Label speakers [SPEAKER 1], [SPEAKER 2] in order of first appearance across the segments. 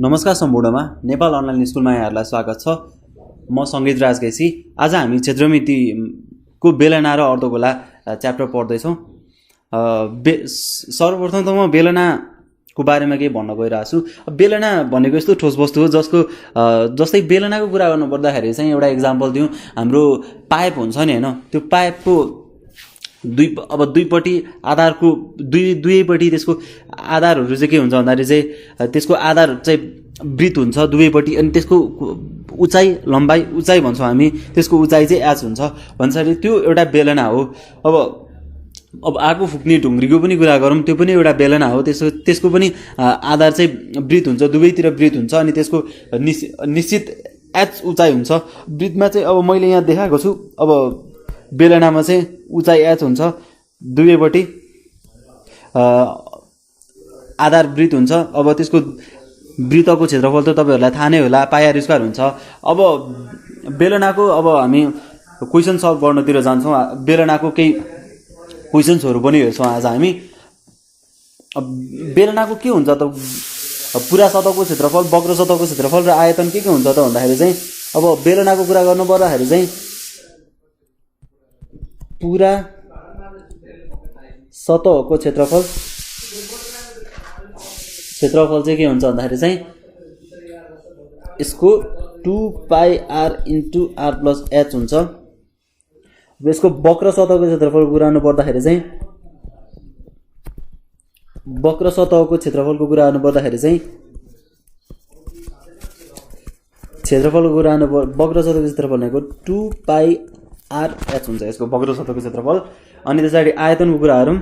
[SPEAKER 1] नमस्कार सम्पूर्णमा नेपाल अनलाइन स्कुलमा यहाँहरूलाई स्वागत छ। म सङ्गीत राज केसी। आज हामी क्षेत्रमितिको बेलना र अर्धगोला च्याप्टर पढ्दैछौँ। सर्वप्रथम त म बेलनाको बारेमा केही भन्न गइरहेको छु। बेलना भनेको यस्तो ठोस वस्तु हो जस्तै बेलनाको कुरा गर्नु पर्दाखेरि चाहिँ एउटा इक्जाम्पल दिउँ। हाम्रो पाइप हुन्छ नि हैन, त्यो पाइपको दुईपट्टि आधारको दुवैपट्टि त्यसको आधारहरू चाहिँ के हुन्छ भन्दाखेरि चाहिँ त्यसको आधार चाहिँ वृत्त हुन्छ दुवैपट्टि, अनि त्यसको उचाइ भन्छौँ हामी। त्यसको उचाइ चाहिँ एच हुन्छ भन्छखेरि त्यो एउटा बेलना हो। अब आगो फुक्ने ढुङ्ग्रीको पनि कुरा गरौँ, त्यो पनि एउटा बेलना हो। त्यसको पनि आधार चाहिँ वृत्त हुन्छ, दुवैतिर वृत्त हुन्छ, अनि त्यसको निश्चित एच उचाइ हुन्छ। वृत्तमा चाहिँ अब मैले यहाँ देखाएको छु। अब बेलनामा चाहिँ उचाइ एच हुन्छ, दुवैपट्टि आधार वृत्त हुन्छ। अब त्यसको वृत्तको क्षेत्रफल त तपाईँहरूलाई थाहा नै होला, पाई स्क्वायर हुन्छ। अब बेलनाको अब हामी क्वेसन सल्भ गर्नतिर जान्छौँ। बेलनाको केही क्वेसन्सहरू पनि हेर्छौँ आज हामी। बेलनाको के हुन्छ त, पुरा सतहको क्षेत्रफल, वक्र सतहको क्षेत्रफल र आयतन के हुन्छ त भन्दाखेरि चाहिँ अब बेलनाको कुरा गर्नु पर्दाखेरि चाहिँ पुरा सतहको क्षेत्रफल चाहिँ के हुन्छ भन्दाखेरि चाहिँ यसको 2πr into r plus H हुन्छ। यसको वक्र सतहको क्षेत्रफलको कुरा गर्नु पर्दाखेरि चाहिँ वक्र सतहको क्षेत्रफलको कुरा गर्नु पर्दाखेरि चाहिँ वक्र सतहको क्षेत्रफल भनेको 2πr एच हुन्छ यसको वक्र सतहको क्षेत्रफल। अनि त्यसरी आयतनको कुरा गरौँ।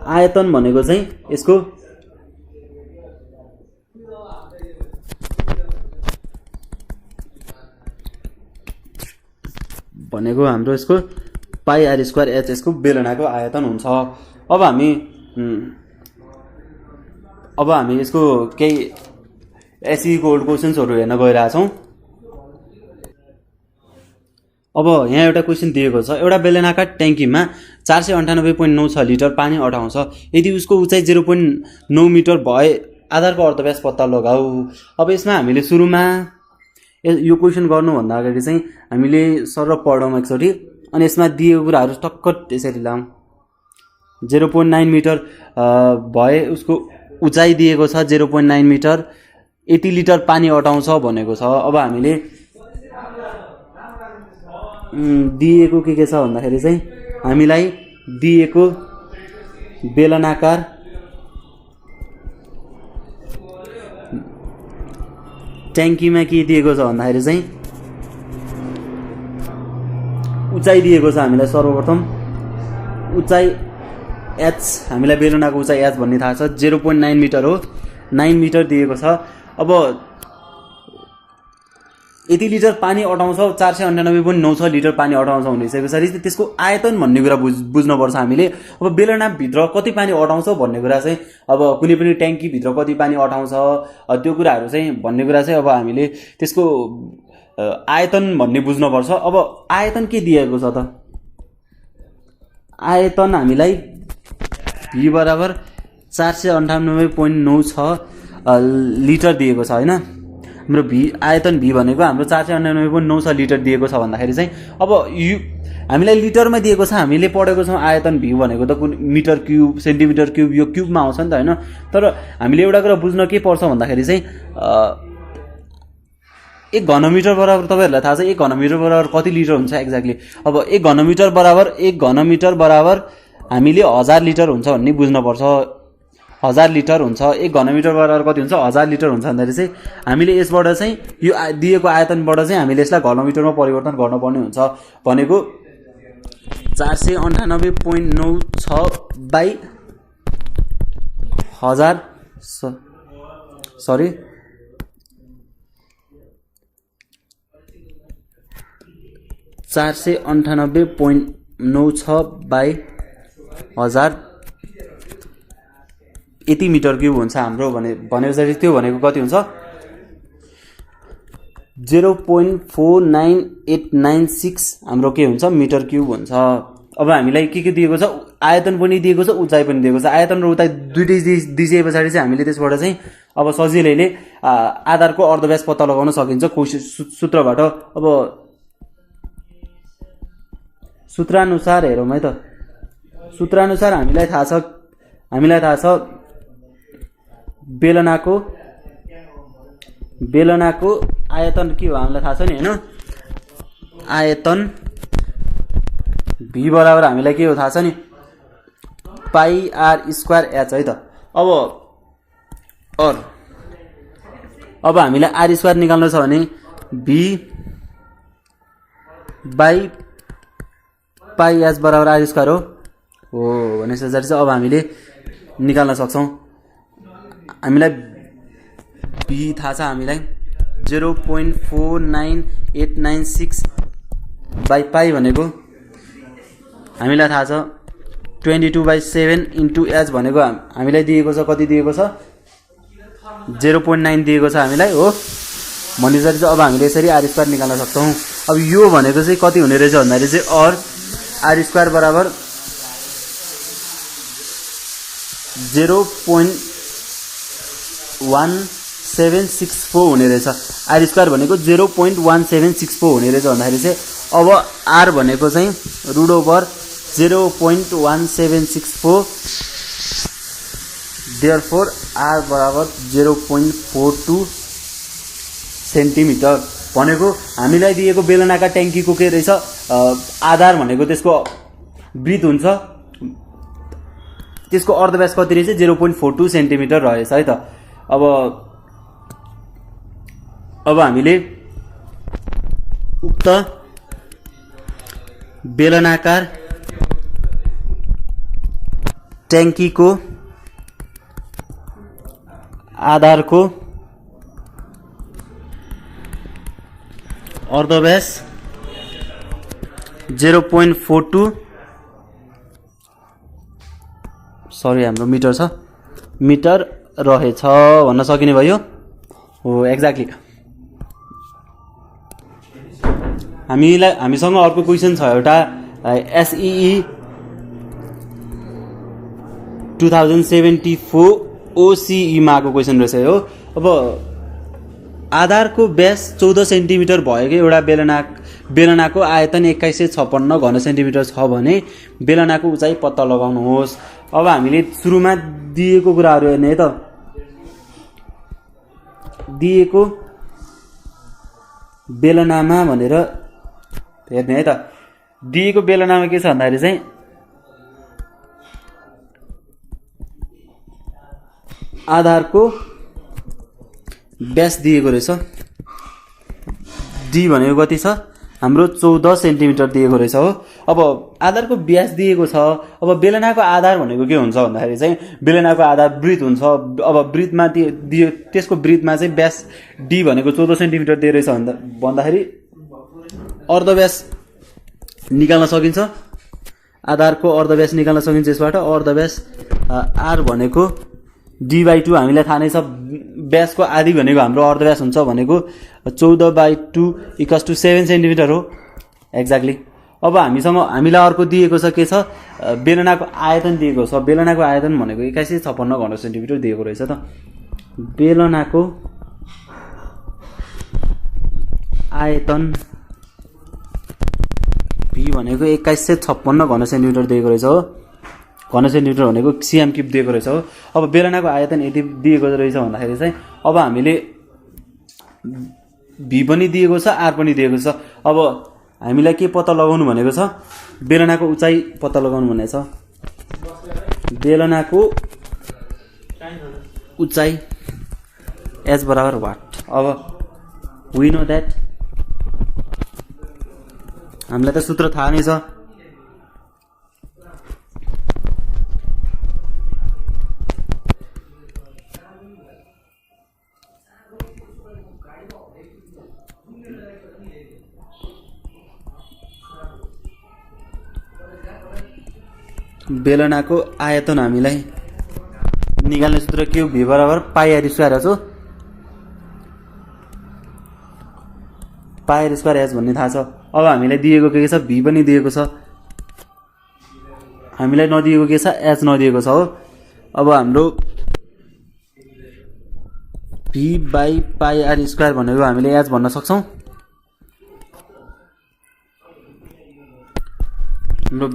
[SPEAKER 1] आयतन भनेको चाहिँ यसको हाम्रो यसको पाई आर स्क्वायर एच यसको बेलनाको आयतन हुन्छ। अब हामी यसको केही एसई गोल्ड क्वेसन्सहरू हेर्न गइरहेछौँ। अब यहाँ एउटा क्वेसन दिएको छ। एउटा बेलनाकार ट्याङ्कीमा 498.96 लिटर पानी अटाउँछ। यदि उसको उचाइ 0.9 मिटर भए आधारको अर्थव्यास पत्ता लगाऊ। अब यसमा हामीले सुरुमा यो क्वेसन गर्नुभन्दा अगाडि चाहिँ हामीले सरल पढौँ एकचोटि, अनि यसमा दिएको कुराहरू टक्क त्यसरी लाउँ। 0.9 मिटर भए उसको उचाइ दिएको छ 0.9 मिटर, यति लिटर पानी अटाउँछ भनेको छ। अब हामीले दिएको के छ भन्दाखेरि चाहिँ हामीलाई दिएको बेलनाकार ट्याङ्कीमा के दिएको छ भन्दाखेरि चाहिँ उचाइ दिएको छ हामीलाई। सर्वप्रथम उचाइ एच, हामीलाई बेलनाको उचाइ एच भन्ने थाहा छ, 0.9 मिटर हो, 9 मिटर दिएको छ। अब यति लिटर पानी अटाउँछ, 498.96 लिटर पानी अटाउँछ भनिसकेपछि त्यसको आयतन भन्ने कुरा बुझ्नुपर्छ हामीले। अब बेलनाभित्र कति पानी अटाउँछ भन्ने कुरा चाहिँ, अब कुनै पनि ट्याङ्कीभित्र कति पानी अटाउँछ त्यो कुराहरू चाहिँ भन्ने कुरा चाहिँ अब हामीले त्यसको आयतन भन्ने बुझ्नुपर्छ। अब आयतन के दिएको छ त, आयतन हामीलाई भी बराबर 498.96 लिटर दिएको छ होइन। हाम्रो आयतन भी भनेको हाम्रो 498.96 लिटर दिएको छ भन्दाखेरि चाहिँ अब यो हामीलाई लिटरमा दिएको छ। हामीले पढेको छौँ आयतन भी भनेको त कुन मिटर क्युब, सेन्टिमिटर क्युब, यो क्युबमा आउँछ नि त होइन। तर हामीले एउटा कुरा बुझ्न के पर्छ भन्दाखेरि चाहिँ 1 घनमिटर बराबर तपाईँहरूलाई थाहा छ 1 घनमिटर बराबर कति लिटर हुन्छ एक्ज्याक्टली। अब 1 घनमिटर बराबर हामीले 1000 लिटर हुन्छ भन्ने बुझ्नुपर्छ। 1000 लिटर हुन्छ, 1 घनमिटर बराबर कति हुन्छ 1000 लिटर हुन्छ भन्दाखेरि चाहिँ हामीले यसबाट चाहिँ यो दिएको आयतनबाट चाहिँ हामीले यसलाई घनमिटरमा परिवर्तन गर्नुपर्ने हुन्छ। भनेको 498.96 बाई 1000 सरी 498.96 बाई 1000 यति मिटर क्युब हुन्छ हाम्रो भनेपछि त्यो भनेको कति हुन्छ 0.49896 हाम्रो के हुन्छ मिटर क्युब हुन्छ। अब हामीलाई के दिएको छ आयतन पनि दिएको छ, उचाइ पनि दिएको छ। आयतन र उचाइ दुइटै दिइसके पछाडि चाहिँ हामीले त्यसबाट चाहिँ अब सजिलैले आधारको अर्धव्यास पत्ता लगाउन सकिन्छ सूत्रबाट। अब सूत्रानुसार हेरौँ है त। सूत्रानुसार हामीलाई थाहा छ बेलनाको आयतन के हो हामीलाई थाहा छ नि हैन। आयतन v बराबर हामीलाई के हो थाहा छ नि, पाई r स्क्वायर h है त। अब हामीलाई r स्क्वायर निकाल्नु छ भने v बाई पाई h बराबर r स्क्वायर हो भनेपछि चाहिँ अब हामीले निकाल्न सक्छौं। हामीलाई v थाहा छ, हामीलाई 0.49896 बाई पाई भनेको हामीलाई थाहा छ 22/7 इन्टु h भनेको हामीलाई दिएको छ, कति दिएको छ 0.9 दिएको छ हामीलाई हो। भनेपछि चाहिँ अब हामीले यसरी r स्क्वायर निकाल्न सक्छौं। अब यो भनेको चाहिँ कति हुने रहेछ भन्दाखेरि चाहिँ r स्क्वायर बराबर 0.1764 हुने रहेछ। r स्क्वायर भनेको 0.1764 हुने रहेछ भन्दाखेरि चाहिँ अब r भनेको चाहिँ रुट ओभर 0.1764, देयरफोर r बराबर 0.42 सेन्टिमिटर भनेको हामीलाई दिएको बेलनाकार ट्याङ्कीको के रहेछ, आधार भनेको त्यसको वृत्त हुन्छ, त्यसको अर्धव्यास कति रहेछ 0.42 सेन्टिमिटर रहेछ है त। अब हामीले उक्त बेलनाकार ट्याङ्कीको आधारको अर्धव्यास 0.42 सरी हाम्रो मिटर छ, मिटर रहेछ भन्न सकिने भयो हो। एक्ज्याक्टली हामीसँग अर्को क्वेसन छ एउटा SEE 2074 OCE मा आएको क्वेसन रहेछ हो। अब आधारको व्यास 14 सेन्टिमिटर भएको एउटा बेलनाको आयतन 2156 घन सेन्टिमिटर छ भने बेलनाको उचाइ पत्ता लगाउनुहोस्। अब हामीले सुरुमा दिएको कुराहरू हेर्ने है त। दिएको बेलनामा भनेर हेर्ने है त। दिएको बेलनामा के छ भन्दाखेरि चाहिँ आधारको व्यास दिएको रहेछ, डी भनेको कति छ हाम्रो 14 सेन्टिमिटर दिएको रहेछ हो। अब आधारको व्यास दिएको छ, अब बेलनाको आधार भनेको के हुन्छ भन्दाखेरि चाहिँ बेलनाको आधार वृत्त हुन्छ। अब वृत्तमा दियो त्यसको वृत्तमा चाहिँ व्यास डी भनेको 14 सेन्टिमिटर दिएको रहेछ भन्दाखेरि अर्धव्यास निकाल्न सकिन्छ, आधारको अर्धव्यास निकाल्न सकिन्छ। यसबाट अर्धव्यास r भनेको d/2 हामीलाई थाहा नै छ, व्यासको आधी भनेको हाम्रो अर्धव्यास हुन्छ भनेको 14/2 = 7 सेन्टिमिटर हो एक्ज्याक्टली। अब हामीलाई अर्को दिएको छ के छ, बेलनाको आयतन दिएको छ। बेलनाको आयतन भनेको 2156 घन सेन्टिमिटर दिएको रहेछ त। बेलनाको आयतन v भनेको 2156 घन सेन्टिमिटर दिएको रहेछ हो। घन सेन्टिमिटर भनेको सिएम क्युब दिएको रहेछ हो। अब बेलनाको आयतन यति दिएको रहेछ भन्दाखेरि चाहिँ अब हामीले v पनि दिएको छ, r पनि दिएको छ। अब हामीलाई के पत्ता लगाउनु भनेको छ, बेलनाको उचाइ पत्ता लगाउनु भनेको छ। बेलनाको उचाइ h बराबर वाट। अब वी नो दैट, हामीलाई त सूत्र थाहा नै छ। बेलनाको आयतन हामीलाई निकाल्ने सूत्र के हो, v बराबर पाई r स्क्वायर हो। पाई r स्क्वायर h भन्ने थाहा छ। अब हामीलाई दिएको के छ, v पनि दिएको छ। हामीलाई नदिएको के छ, एच नदिएको छ हो। अब हाम्रो भी बाई पाई आर स्क्वायर भनेको हामीले एच भन्न सक्छौँ। हाम्रो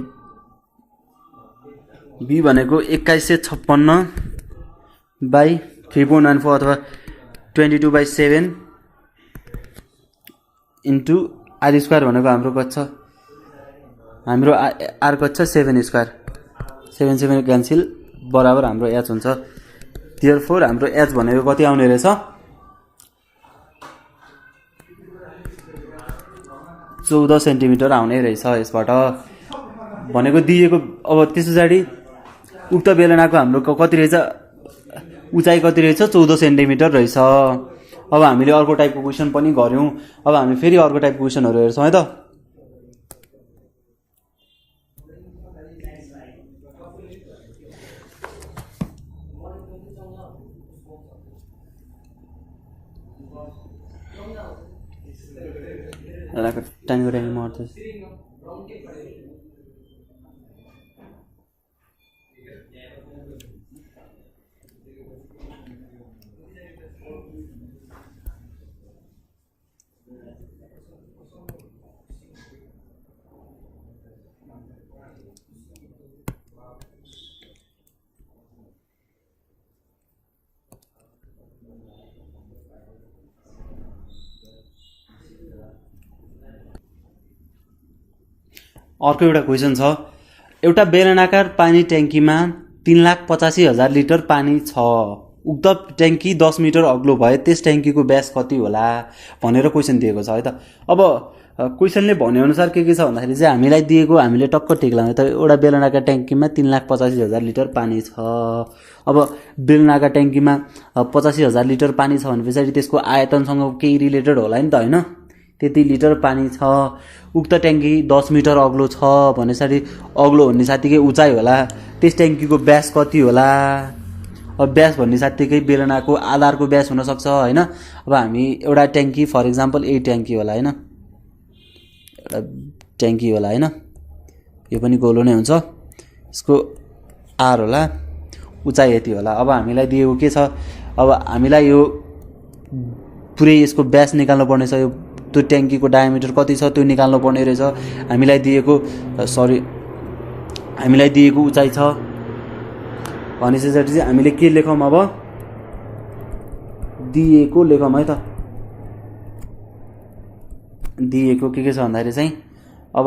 [SPEAKER 1] भी भनेको 2156 बाई 3.14 अथवा 22/7 इन्टु आर स्क्वायर भनेको हाम्रो कति छ, हाम्रो आर कति छ 7 स्क्वायर, 7 क्यान्सिल बराबर हाम्रो एच हुन्छ। देयरफोर हाम्रो एच भनेको कति आउने रहेछ, 14 सेन्टिमिटर आउने रहेछ यसबाट भनेको दिएको। अब त्यस पछाडि उक्त बेलनाको हाम्रो कति रहेछ, उचाइ कति रहेछ, 14 सेन्टिमिटर रहेछ। अब हामीले अर्को टाइपको क्वेसन पनि गऱ्यौँ। अब हामी फेरि अर्को टाइपको क्वेसनहरू हेर्छौँ है त। टाइमको टाइम मर्छ। अर्को एउटा क्वेसन छ, एउटा बेलनाकार पानी ट्याङ्कीमा 3,85,000 लिटर पानी छ। उक्त ट्याङ्की 10 मिटर अग्लो भए त्यस ट्याङ्कीको व्यास कति होला भनेर क्वेसन दिएको छ है त। अब क्वेसनले भनेअनुसार के छ भन्दाखेरि चाहिँ हामीलाई दिएको, हामीले टक्क ठिक लाग्यो त। एउटा बेलनाकार ट्याङ्कीमा 3,85,000 लिटर पानी छ। अब बेलनाकार ट्याङ्कीमा 85,000 लिटर पानी छ भने पछाडि त्यसको आयतनसँग केही रिलेटेड होला नि त होइन। त्यति लिटर पानी छ। उक्त ट्याङ्की 10 मिटर अग्लो छ भने पछाडि अग्लो भन्ने साथीकै उचाइ होला। त्यस ट्याङ्कीको व्यास कति होला। अब व्यास भन्ने साथीकै बेलनाको आधारको व्यास हुनसक्छ होइन। अब हामी एउटा ट्याङ्की फर इक्जाम्पल ए ट्याङ्की होला होइन, एउटा ट्याङ्की होला होइन, यो पनि गोलो नै हुन्छ, यसको आर होला, उचाइ यति होला। अब हामीलाई दिएको के छ, अब हामीलाई यो पुरै यसको व्यास निकाल्नु पर्ने छ। यो त्यो ट्याङ्कीको डायमिटर कति छ त्यो निकाल्नु पर्ने रहेछ। हामीलाई दिएको हामीलाई दिएको उचाइ छ भनेपछि चाहिँ हामीले के लेखौँ, अब दिएको लेखौँ है त। दिएको के छ भन्दाखेरि चाहिँ अब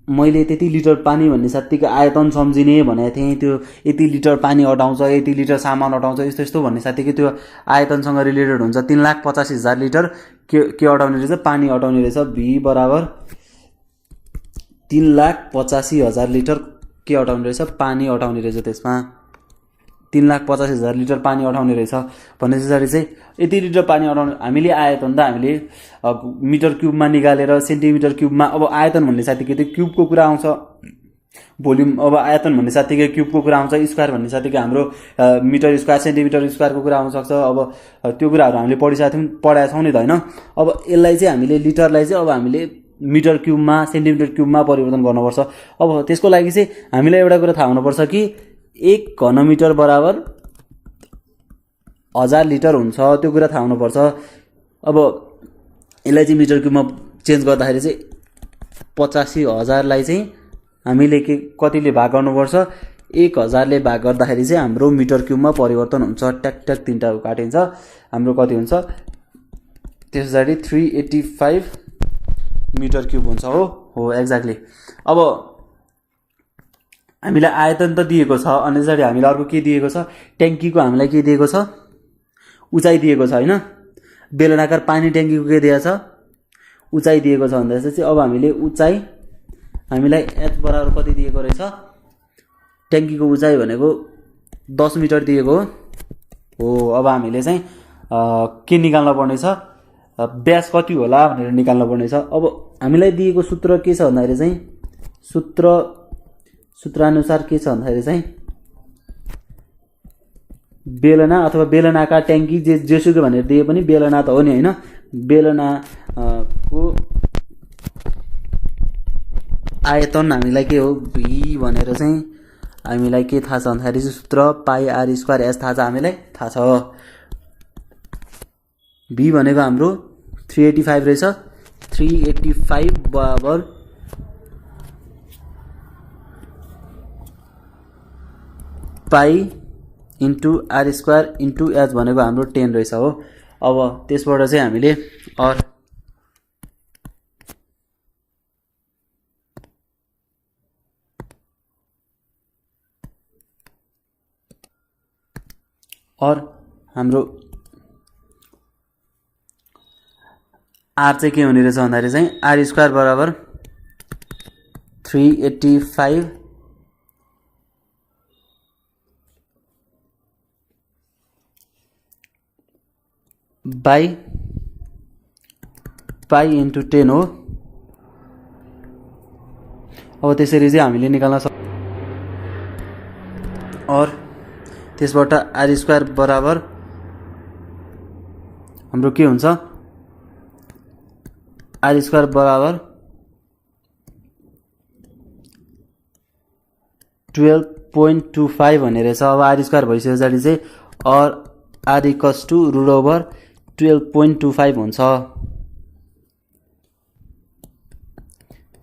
[SPEAKER 1] मैले त्यति लिटर पानी भन्ने साथीको आयतन सम्झिने भनेको थिएँ। त्यो यति लिटर पानी अटाउँछ, यति लिटर सामान अटाउँछ, यस्तो यस्तो भन्ने साथीको त्यो आयतनसँग रिलेटेड हुन्छ। 3,85,000 लिटर के अटाउने रहेछ, पानी अटाउने रहेछ। भी बराबर 3,85,000 लिटर के अटाउने रहेछ, पानी अटाउने रहेछ। त्यसमा 3,85,000 लिटर पानी अटाउने रहेछ भने पछाडि चाहिँ यति लिटर पानी अटाउने हामीले आयतन त हामीले मिटर क्युबमा निकालेर सेन्टिमिटर क्युबमा। अब आयतन भन्ने साथीको त्यो क्युबको कुरा आउँछ, भोल्युम। अब आयतन भन्ने साथीको क्युबको कुरा आउँछ, स्क्वायर भन्ने साथीको हाम्रो मिटर स्क्वायर सेन्टिमिटर स्क्वायरको कुरा आउन सक्छ। अब त्यो कुराहरू हामीले पढाएको छौँ नि त होइन। अब यसलाई चाहिँ हामीले लिटरलाई चाहिँ अब हामीले मिटर क्युबमा सेन्टिमिटर क्युबमा परिवर्तन गर्नुपर्छ। अब त्यसको लागि चाहिँ हामीलाई एउटा कुरा थाहा हुनुपर्छ कि 1 घनमिटर बराबर 1000 लिटर हुन्छ, त्यो कुरा थाहा हुनुपर्छ। अब यसलाई चाहिँ मिटर क्युबमा चेन्ज गर्दाखेरि चाहिँ 85,000लाई चाहिँ हामीले कतिले भाग गर्नुपर्छ, 1000ले भाग गर्दाखेरि चाहिँ हाम्रो मिटर क्युबमा परिवर्तन हुन्छ। ट्याक ट्याक 3टा काटिन्छ, हाम्रो कति हुन्छ त्यस पछाडि 385 मिटर क्युब हुन्छ हो एक्ज्याक्टली। अब हामीलाई आयतन त दिएको छ अनि त्यसरी हामीलाई अर्को के दिएको छ, ट्याङ्कीको हामीलाई के दिएको छ, उचाइ दिएको छ होइन। बेलनाकार पानी ट्याङ्कीको के दिएको छ, उचाइ दिएको छ भन्दा चाहिँ अब हामीले उचाइ हामीलाई एच बराबर कति दिएको रहेछ, ट्याङ्कीको उचाइ भनेको 10 मिटर दिएको हो। अब हामीले चाहिँ के निकाल्न पर्ने छ, व्यास कति होला भनेर निकाल्न पर्ने छ। अब हामीलाई दिएको सूत्र के छ भन्दाखेरि चाहिँ सूत्रानुसार के छ भन्दाखेरि चाहिँ बेलना अथवा बेलनाकार ट्याङ्की जेसुकै भनेर दिए पनि बेलना त हो नि होइन। बेलनाको आयतन हामीलाई के हो भी भनेर चाहिँ हामीलाई के थाहा छ भन्दाखेरि चाहिँ सूत्र पाई आर स्क्वायर एस थाहा छ हामीलाई थाहा छ भी भनेको हाम्रो 385 रहेछ 385 बराबर pi into r square into h भनेको हाम्रो 10 रहेछ हो। अब त्यसबाट चाहिँ हामीले और हाम्रो आर चाहिँ के हुने रहेछ भन्दाखेरि चाहिँ आर स्क्वायर बराबर 385 बाई पाई इन्टु 10 हो। अब त्यसरी चाहिँ हामीले निकाल्न सक्छौँ और त्यसबाट आर स्क्वायर बराबर हाम्रो के हुन्छ आर स्क्वायर बराबर 12.25 भन्ने रहेछ। अब आर स्क्वायर भइसके पछाडि चाहिँ or r equals to root over 12.25 हुन्छ।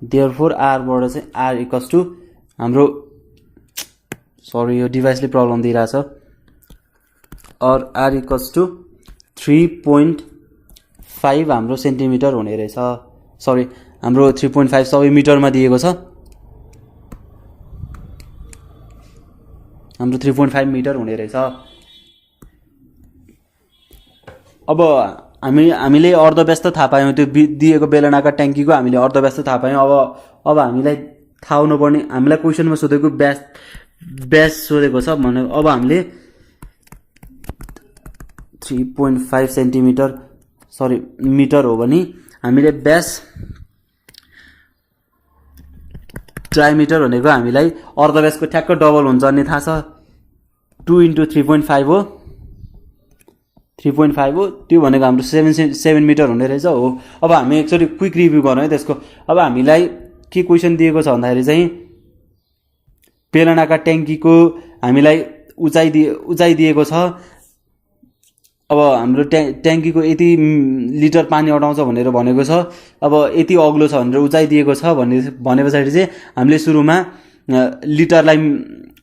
[SPEAKER 1] देयरफोर आरबाट चाहिँ आर इक्वल्स टु हाम्रो सरी यो डिभाइसले प्रब्लम दिइरहेछ और आर इक्वल्स टु 3.5 हाम्रो सेन्टिमिटर हुने रहेछ। सरी हाम्रो 3.5 सबै मिटरमा दिएको छ हाम्रो 3.5 मिटर हुने रहेछ। अब हामीले अर्धव्यस्त थाहा पायौँ त्यो दिएको बेलनाका ट्याङ्कीको हामीले अर्धव्यस्त थाहा पायौँ। अब हामीलाई थाहा हुनुपर्ने हामीलाई क्वेसनमा सोधेको व्यास सोधेको छ भने अब हामीले 3.5 सेन्टिमिटर सरी मिटर हो भने हामीले व्यास डायमिटर भनेको हामीलाई अर्धव्यासको ठ्याक्क डबल हुन्छ भन्ने थाहा छ 2 × 3.5 हो 3.5 हो त्यो भनेको हाम्रो 7 मिटर हुने रहेछ हो। अब हामी एकचोटि क्विक रिभ्यू गरौँ है त्यसको। अब हामीलाई के क्वेसन दिएको छ भन्दाखेरि चाहिँ बेलनाका ट्याङ्कीको हामीलाई उचाइ दिएको छ। अब हाम्रो ट्याङ्कीको यति लिटर पानी अटाउँछ भनेर भनेको छ। अब यति अग्लो छ भनेर उचाइ दिएको छ भने पछाडि चाहिँ हामीले सुरुमा लिटरलाई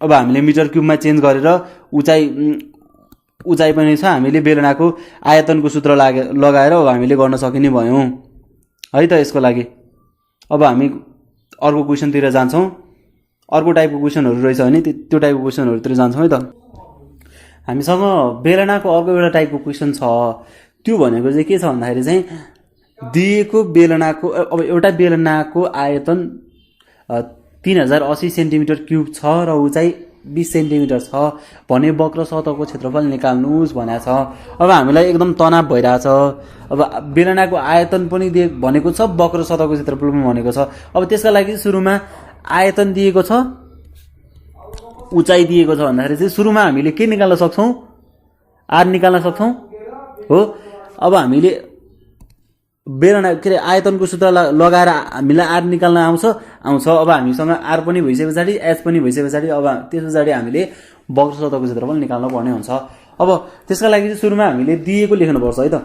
[SPEAKER 1] अब हामीले मिटर क्युबमा चेन्ज गरेर उचाइ पनि छ हामीले बेलनाको आयतनको सूत्र लगाएर अब हामीले गर्न सकिने भयौँ है त यसको लागि। अब हामी अर्को क्वेसनतिर जान्छौँ। अर्को टाइपको क्वेसनहरू रहेछ भने त्यो टाइपको क्वेसनहरूतिर जान्छौँ है त। हामीसँग बेलनाको अर्को एउटा टाइपको क्वेसन छ त्यो भनेको चाहिँ के छ भन्दाखेरि चाहिँ दिएको बेलनाको अब एउटा बेलनाको आयतन 3080 सेन्टिमिटर क्युब छ र उचाइ 20 सेन्टिमिटर छ भने वक्र सतहको क्षेत्रफल निकाल्नुस् भनेको छ। अब हामीलाई एकदम तनाव भइरहेछ। अब बेलनाको आयतन पनि भनेको छ वक्र सतहको क्षेत्रफल पनि भनेको छ। अब त्यसका लागि सुरुमा आयतन दिएको छ उचाइ दिएको छ भन्दाखेरि चाहिँ सुरुमा हामीले के निकाल्न सक्छौँ आर निकाल्न सक्छौँ हो। अब हामीले बेलना के अरे आयतनको सूत्र लगाएर हामीलाई आर निकाल्न आउँछ। अब हामीसँग आर पनि भइसके पछाडि एच पनि भइसके पछाडि अब त्यस पछाडि हामीले वक्र सतहको क्षेत्रफल निकाल्न पर्ने हुन्छ। अब त्यसका लागि चाहिँ सुरुमा हामीले दिएको लेख्नुपर्छ है त।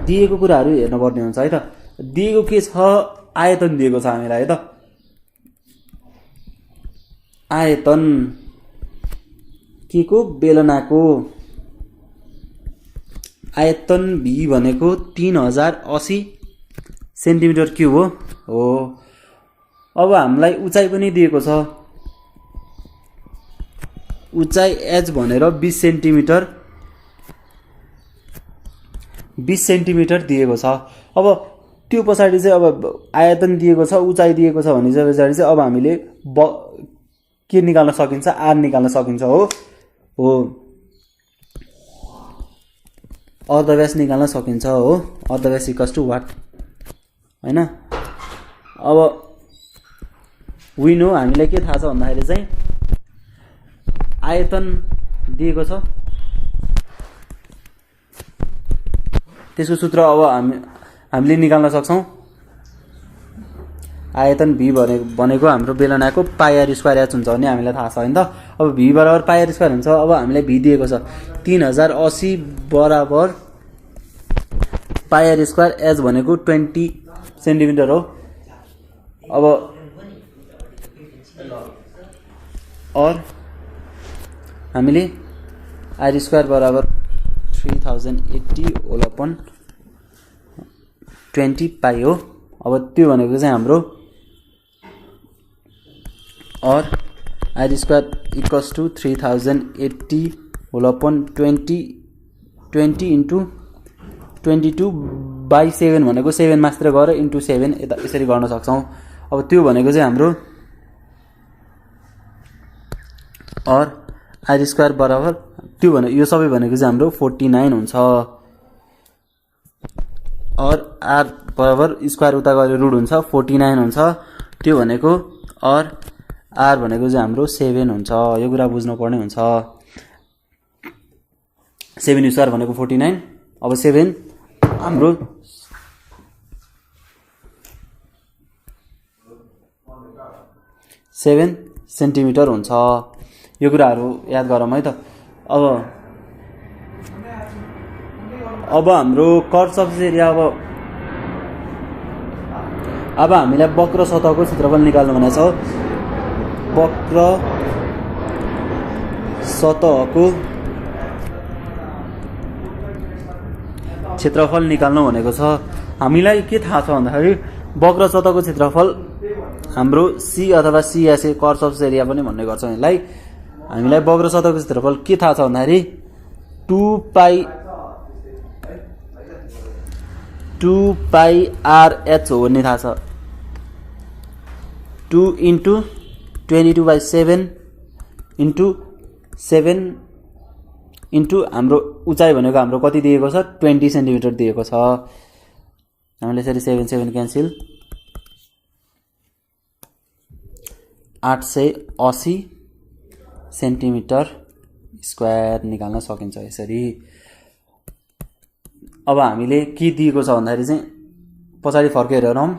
[SPEAKER 1] दिएको कुराहरू हेर्नुपर्ने हुन्छ है त। दिएको के छ आयतन दिएको छ हामीलाई है त। आयतन के को बेलनाको आयतन भी भनेको 3080 सेन्टिमिटर क्युब हो। अब हामीलाई उचाइ पनि दिएको छ उचाइ एच भनेर 20 सेन्टिमिटर दिएको छ। अब त्यो पछाडि चाहिँ अब आयतन दिएको छ उचाइ दिएको छ भने पछाडि चाहिँ अब हामीले के निकाल्न सकिन्छ आर निकाल्न सकिन्छ हो अर्धव्यास निकाल्न सकिन्छ हो। अर्धव्यास इक्वल्स टु वाट हैन। अब विनो हामीलाई के थाहा छ भन्दाखेरि चाहिँ आयतन दिएको छ त्यसको सूत्र अब हामीले निकाल्न सक्छौँ। आयतन भी भनेको हाम्रो बेलनाको पाई स्क्वायर एच हुन्छ भन्ने हामीलाई थाहा छ होइन त। अब भी बराबर पाई स्क्वायर हुन्छ। अब हामीलाई भी दिएको छ 3080 बराबर पाई स्क्वायर एच भनेको 20 सेन्टिमिटर हो। अब और हामीले आर स्क्वायर बराबर 3080 होल अपन 20 पाई हो। अब त्यो भनेको चाहिँ हाम्रो or r square equals to 3080 whole upon 20 into 22/7 भनेको 7 मात्र गएर इन्टु 7 यता यसरी गर्न सक्छौँ। अब त्यो भनेको चाहिँ हाम्रो और आर स्क्वायर बराबर त्यो भने यो सबै भनेको चाहिँ हाम्रो 49 हुन्छ। और आर बराबर स्क्वायर उता गएर रुट हुन्छ 49 हुन्छ। त्यो भनेको और आर भनेको चाहिँ हाम्रो 7 हुन्छ। यो कुरा बुझ्नुपर्ने हुन्छ। 7 स्क्वायर भनेको 49। अब 7 हाम्रो सेभेन सेन्टिमिटर हुन्छ। यो कुराहरू याद गरौँ है त। अब हाम्रो कर्व सर्फेस एरिया अब हामीलाई वक्र सतहको क्षेत्रफल निकाल्नु भनेको छ। वक्र सतहको क्षेत्रफल निकाल्नु भनेको छ। हामीलाई के थाहा छ भन्दाखेरि वक्र सतहको क्षेत्रफल हाम्रो सी अथवा सिएसए कर्व सर्फेस एरिया पनि भन्ने गर्छौँ यसलाई। हामीलाई वक्र सतहको क्षेत्रफल के थाहा छ भन्दाखेरि 2πRh हो भन्ने थाहा छ। 2 इन्टु 22/7 इन्टु 7 इन्टु हाम्रो उचाइ भनेको हाम्रो कति दिएको छ 20 सेन्टिमिटर दिएको छ। हामीले यसरी 7 क्यान्सिल 880 सेन्टिमिटर स्क्वायर निकाल्न सकिन्छ यसरी। अब हामीले के दिएको छ भन्दाखेरि चाहिँ पछाडि फर्केर हेरौँ।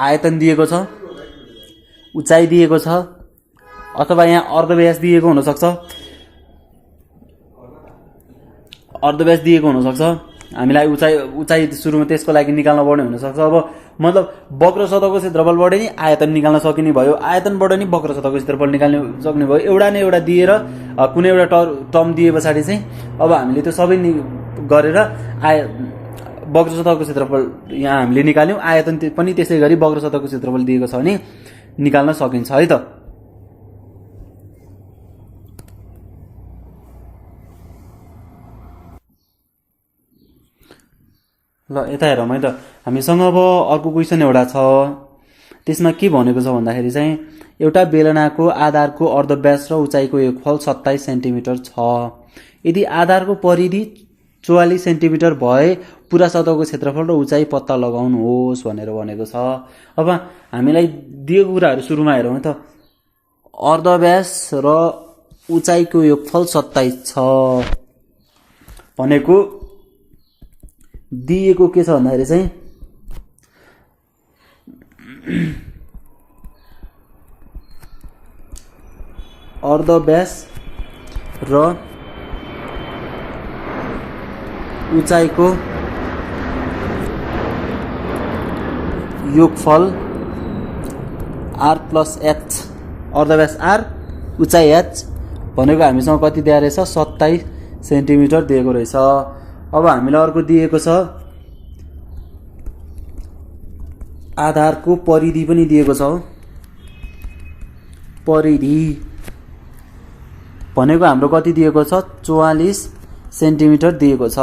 [SPEAKER 1] आयतन दिएको छ, उचाइ दिएको छ, अथवा यहाँ अर्धव्यास दिएको हुनसक्छ। अर्धव्यास दिएको हुनसक्छ। हामीलाई उचाइ सुरुमा त्यसको लागि निकाल्न पर्ने हुनसक्छ। अब मतलब वक्र सतहको क्षेत्रफलबाट नि आयतन निकाल्न सकिने भयो, आयतनबाट नि वक्र सतहको क्षेत्रफल निकाल्न सक्ने भयो। एउटा न एउटा दिएर कुनै एउटा टर्म दिए पछाडि चाहिँ अब हामीले त्यो सबै गरेर वक्र सतहको क्षेत्रफल यहाँ हामीले निकाल्यौँ। आयतन पनि त्यसै गरी वक्र सतहको क्षेत्रफल दिएको छ भने निकाल्न सकिन्छ है त। ल यता हेरौँ है त। हामीसँग अब अर्को क्वेसन एउटा छ। त्यसमा के भनेको छ भन्दाखेरि चाहिँ एउटा बेलनाको आधारको अर्धव्यास र उचाइको योगफल 27 सेन्टिमिटर छ। यदि आधारको परिधि 44 सेन्टिमिटर भए पुरा सतहको क्षेत्रफल र उचाइ पत्ता लगाउनुहोस् भनेर भनेको छ। अब हामीलाई दिएको कुराहरू सुरुमा हेरौँ है त। अर्धव्यास र उचाइको योगफल 27 छ भनेको दिएको के छ भन्दाखेरि चाहिँ अर्धव्यास र उचाइको योगफल r+h, अर्धव्यास r उचाइ h भनेको हामीसँग कति दिएको रहेछ 27 सेन्टिमिटर दिएको रहेछ। अब हामीलाई अर्को दिएको छ आधारको परिधि पनि दिएको छ। परिधि भनेको हाम्रो कति दिएको छ 44 सेन्टिमिटर दिएको छ।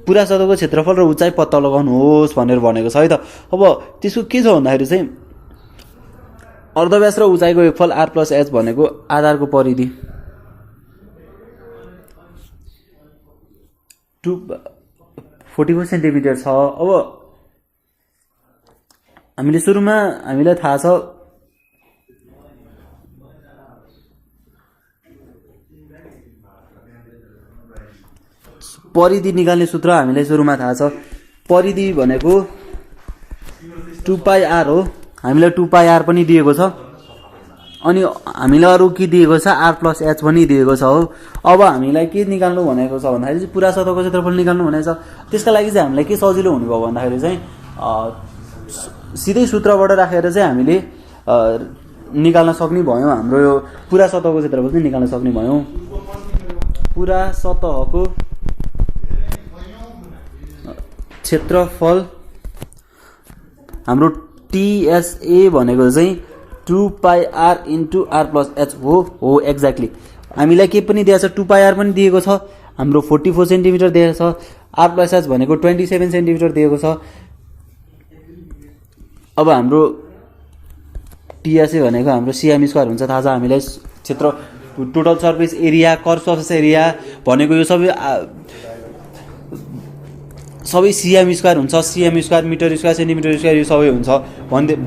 [SPEAKER 1] पुरा सतहको क्षेत्रफल र उचाइ पत्ता लगाउनुहोस् भनेर भनेको छ है त। अब त्यसको के छ भन्दाखेरि चाहिँ अर्धव्यास र उचाइको योगफल r+h भनेको आधारको परिधि 44 सेन्टिमिटर छ। अब हामीले सुरुमा हामीलाई थाहा छ परिधि निकाल्ने सूत्र हामीलाई सुरुमा थाहा छ। परिधि भनेको 2πr हो। हामीलाई 2πr पनि दिएको छ अनि हामीलाई अरू के दिएको छ r + h पनि दिएको छ हो। अब हामीलाई के निकाल्नु भनेको छ भन्दाखेरि चाहिँ पुरा सतहको क्षेत्रफल निकाल्नु भनेको छ। त्यसका लागि चाहिँ हामीलाई के सजिलो हुने भयो भन्दाखेरि चाहिँ सिधै सूत्रबाट राखेर चाहिँ हामीले निकाल्न सक्ने भयौँ। हाम्रो यो पुरा सतहको क्षेत्रफल चाहिँ निकाल्न सक्ने भयौँ। पुरा सतहको क्षेत्रफल हाम्रो TSA भनेको चाहिँ 2πr × r + h हो एक्ज्याक्टली। हामीलाई के पनि दिएको छ 2πr पनि दिएको छ, हाम्रो 44 सेन्टिमिटर दिएको छ, r + h भनेको 27 सेन्टिमिटर दिएको छ। अब हाम्रो TSA भनेको हाम्रो cm² हुन्छ थाहा छ हामीलाई। क्षेत्र total surface area, curve surface area भनेको यो सबै cm² हुन्छ। cm², मिटर², सेन्टिमिटर² यो सबै हुन्छ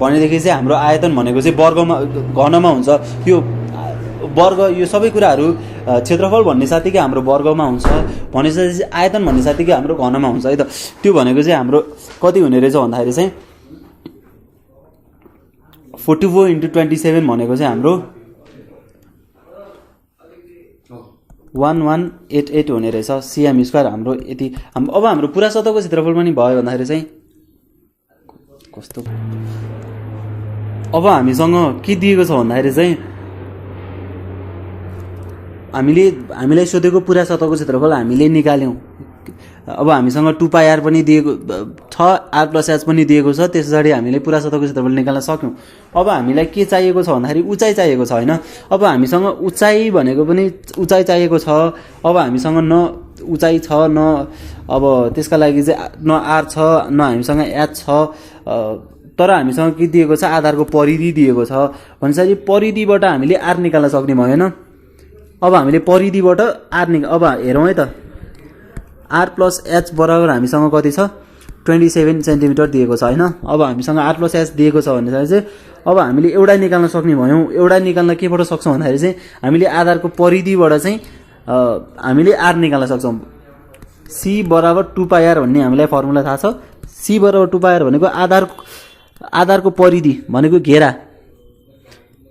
[SPEAKER 1] भनेदेखि चाहिँ हाम्रो आयतन भनेको चाहिँ वर्गमा घनमा हुन्छ। यो वर्ग यो सबै कुराहरू क्षेत्रफल भन्ने साथीकै हाम्रो वर्गमा हुन्छ भनेपछि आयतन भन्ने साथीकै हाम्रो घनमा हुन्छ है त। त्यो भनेको चाहिँ हाम्रो कति हुने रहेछ भन्दाखेरि चाहिँ 44 × 27 भनेको चाहिँ हाम्रो 1188 हुने रहेछ cm² हाम्रो यति। अब हाम्रो पुरा सतहको क्षेत्रफल पनि भयो भन्दाखेरि चाहिँ कस्तो अब हामीसँग के दिएको छ भन्दाखेरि चाहिँ हामीलाई सोधेको पुरा सतहको क्षेत्रफल हामीले निकाल्यौँ। अब हामीसँग 2πr पनि दिएको छ, r + h पनि दिएको छ। त्यसरी हामीले पुरा सतहको क्षेत्रफल निकाल्न सक्यौँ। अब हामीलाई के चाहिएको छ भन्दाखेरि उचाइ चाहिएको छ हैन। अब हामीसँग उचाइ भनेको पनि उचाइ चाहिएको छ। अब हामीसँग न उचाइ छ न अब त्यसका लागि चाहिँ न r छ न हामीसँग h छ। तर हामीसँग के दिएको छ आधारको परिधि दिएको छ भनेपछि परिधिबाट हामीले r निकाल्न सक्ने भएन। अब हामीले परिधिबाट r अब हेरौँ है त। r + h बराबर हामीसँग कति छ 27 सेन्टिमिटर दिएको छ हैन। अब हामीसँग r + h दिएको छ भन्दाखेरि चाहिँ अब हामीले एउटा निकाल्न सक्ने भयौँ। एउटा निकाल्न केबाट सक्छौँ भन्दाखेरि चाहिँ हामीले आधारको परिधिबाट चाहिँ हामीले r निकाल्न सक्छौँ। c = 2πr भन्ने हामीलाई फर्मुला थाहा छ। c = 2πr भनेको आधारको परिधि भनेको घेरा,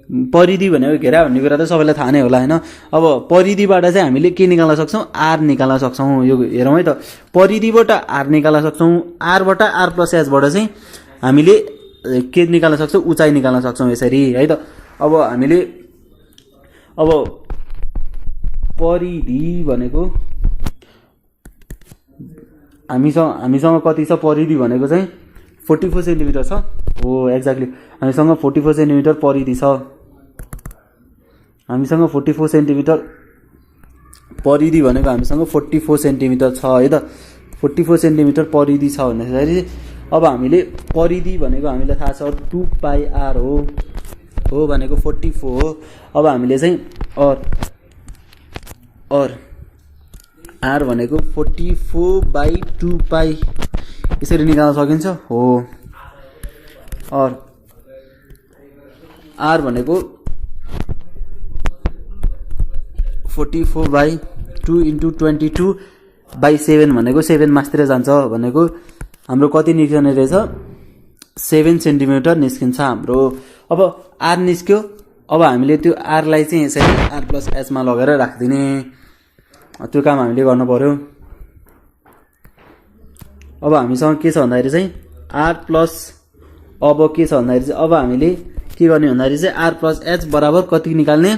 [SPEAKER 1] परिधि भनेको घेरा भन्ने कुरा त सबैलाई थाहा नै होला हैन। अब परिधिबाट चाहिँ हामीले के निकाल्न सक्छौँ r निकाल्न सक्छौँ। यो हेरौँ है त। परिधिबाट r निकाल्न सक्छौँ। r बाट r + h बाट चाहिँ हामीले के निकाल्न सक्छौँ उचाइ निकाल्न सक्छौँ यसरी है त। अब हामीले अब परिधि भनेको हामीसँग कति छ परिधि भनेको चाहिँ 44 सेन्टिमिटर छ हो एक्ज्याक्टली। हामीसँग 44 सेन्टिमिटर परिधि छ। हामीसँग 44 सेन्टिमिटर परिधि भनेको हामीसँग 44 सेन्टिमिटर छ है त। 44 सेन्टिमिटर परिधि छ भन्दाखेरि अब हामीले परिधि भनेको हामीलाई थाहा छ 2πr हो भनेको 44 हो। अब हामीले चाहिँ r भनेको 44/2π यसरी निकाल्न सकिन्छ हो। r भनेको 44/2 × 22/7 भनेको 7 मास्तिर जान्छ भनेको हाम्रो कति निस्कने रहेछ 7 सेन्टिमिटर निस्किन्छ हाम्रो। अब r निस्क्यो। अब हामीले त्यो r लाई चाहिँ यसरी r + h मा लगेर राख्दिने त्यो काम हामीले गर्नु पर्यो। अब हामीसँग के छ भन्दाखेरि चाहिँ r+ अब के छ भन्दाखेरि चाहिँ अब हामीले के गर्ने भन्दाखेरि चाहिँ r + h बराबर कति निकाल्ने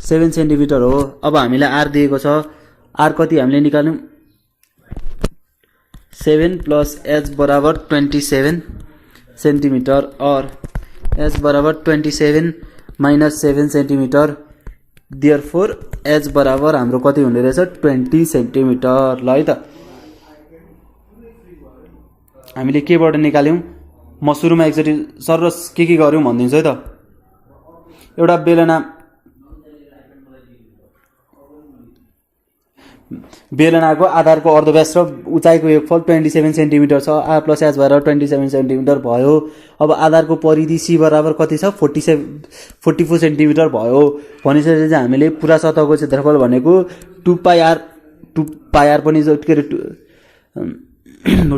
[SPEAKER 1] 7 सेन्टिमिटर हो। अब हामीलाई r दिएको छ। r कति हामीले निकाल्यौं 7 + h बराबर 27 सेन्टिमिटर और h बराबर 27 - 7 सेन्टिमिटर। देयरफोर h बराबर हाम्रो कति हुने रहेछ 20 सेन्टिमिटर। ल है त हामीले केबाट निकाल्यौं म सुरुमा एकचोटी सरस के गर्यौं भन्दिन्छु है त। एउटा बेलनाको आधारको अर्धव्यास र उचाइको योगफल 27 सेन्टिमिटर छ। r + h भएर 27 सेन्टिमिटर भयो। अब आधारको परिधि c बराबर कति छ 44 सेन्टिमिटर भयो। भनेपछि चाहिँ हामीले पुरा सतहको क्षेत्रफल भनेको 2πr 2 पाई आर पनि छ, के अरे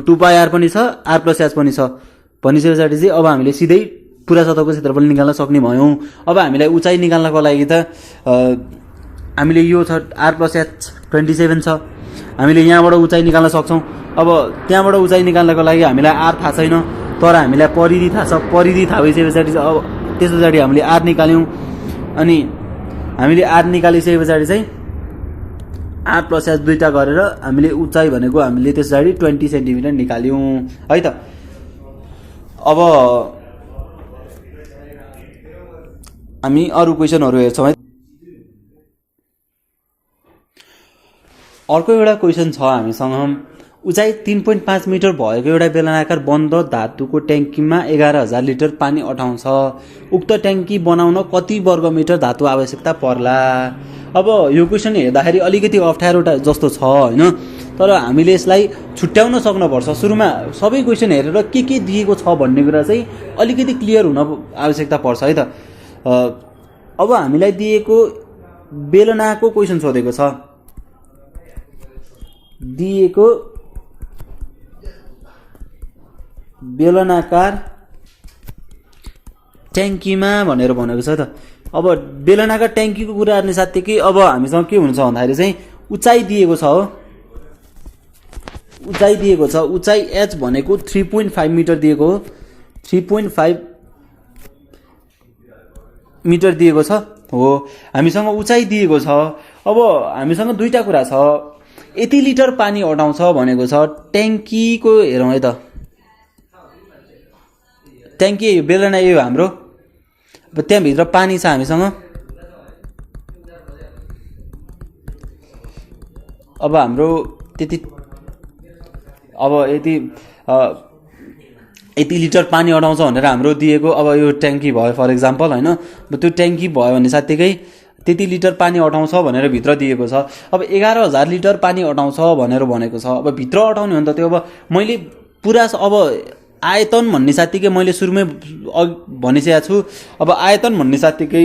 [SPEAKER 1] 2 पाई आर पनि छ, आर प्लस एच पनि छ भनिसके पछाडि चाहिँ अब हामीले सिधै पुरा सतहको क्षेत्रफल निकाल्न सक्ने भयौँ। अब हामीलाई उचाइ निकाल्नको लागि त हामीले यो छ आर प्लस एच 27 छ, हामीले यहाँबाट उचाइ निकाल्न सक्छौँ। अब त्यहाँबाट उचाइ निकाल्नको लागि हामीलाई आर थाहा छैन, तर हामीलाई परिधि थाहा छ। परिधि थाहा भइसके पछाडि अब त्यस पछाडि हामीले आर निकाल्यौँ, अनि हामीले आर निकालिसके पछाडि चाहिँ आर प्लस एच दुईवटा गरेर हामीले उचाइ भनेको हामीले त्यस पछाडि 20 सेन्टिमिटर निकाल्यौँ है त। अब हामी अरू क्वेसनहरू हेर्छौँ है। अर्को एउटा क्वेसन छ हामीसँग, उचाइ 3.5 मिटर भएको एउटा बेलनाकार बन्द धातुको ट्याङ्कीमा 11,000 लिटर पानी अटाउँछ। उक्त ट्याङ्की बनाउन कति वर्ग मिटर धातु आवश्यकता पर्ला? अब यो क्वेसन हेर्दाखेरि अलिकति अप्ठ्यारो जस्तो छ होइन, तर हामीले यसलाई छुट्याउन सक्नुपर्छ। सुरुमा सबै क्वेसन हेरेर के दिएको छ भन्ने कुरा चाहिँ अलिकति क्लियर हुन आवश्यकता पर्छ है त। अब हामीलाई दिएको बेलनाको क्वेसन सोधेको छ, दिएको बेलनाकार ट्याङ्कीमा भनेर भनेको छ त। अब बेलनाकार ट्याङ्कीको कुरा गर्ने साथै अब हामीसँग के हुन्छ भन्दाखेरि चाहिँ उचाइ दिएको छ हो, उचाइ दिएको छ। उचाइ एच भनेको 3.5 मिटर दिएको हो, 3.5 मिटर दिएको छ हो। हामीसँग उचाइ दिएको छ। अब हामीसँग दुईवटा कुरा छ, यति लिटर पानी अटाउँछ भनेको छ। ट्याङ्कीको हेरौँ है त, ट्याङ्की बेलना यो हाम्रो, अब त्यहाँभित्र पानी छ हामीसँग। अब हाम्रो त्यति अब यति लिटर पानी अटाउँछ भनेर हाम्रो दिएको। अब यो ट्याङ्की भयो फर इक्जाम्पल होइन, त्यो ट्याङ्की भयो भने साथीकै त्यति लिटर पानी अटाउँछ भनेर भित्र दिएको छ। अब 11,000 लिटर पानी अटाउँछ भनेर भनेको छ। अब भित्र अटाउने हो नि त त्यो। अब मैले पुरा अब आयतन भन्ने साथीकै मैले सुरुमै भनिसकेको छु। अब आयतन भन्ने साथीकै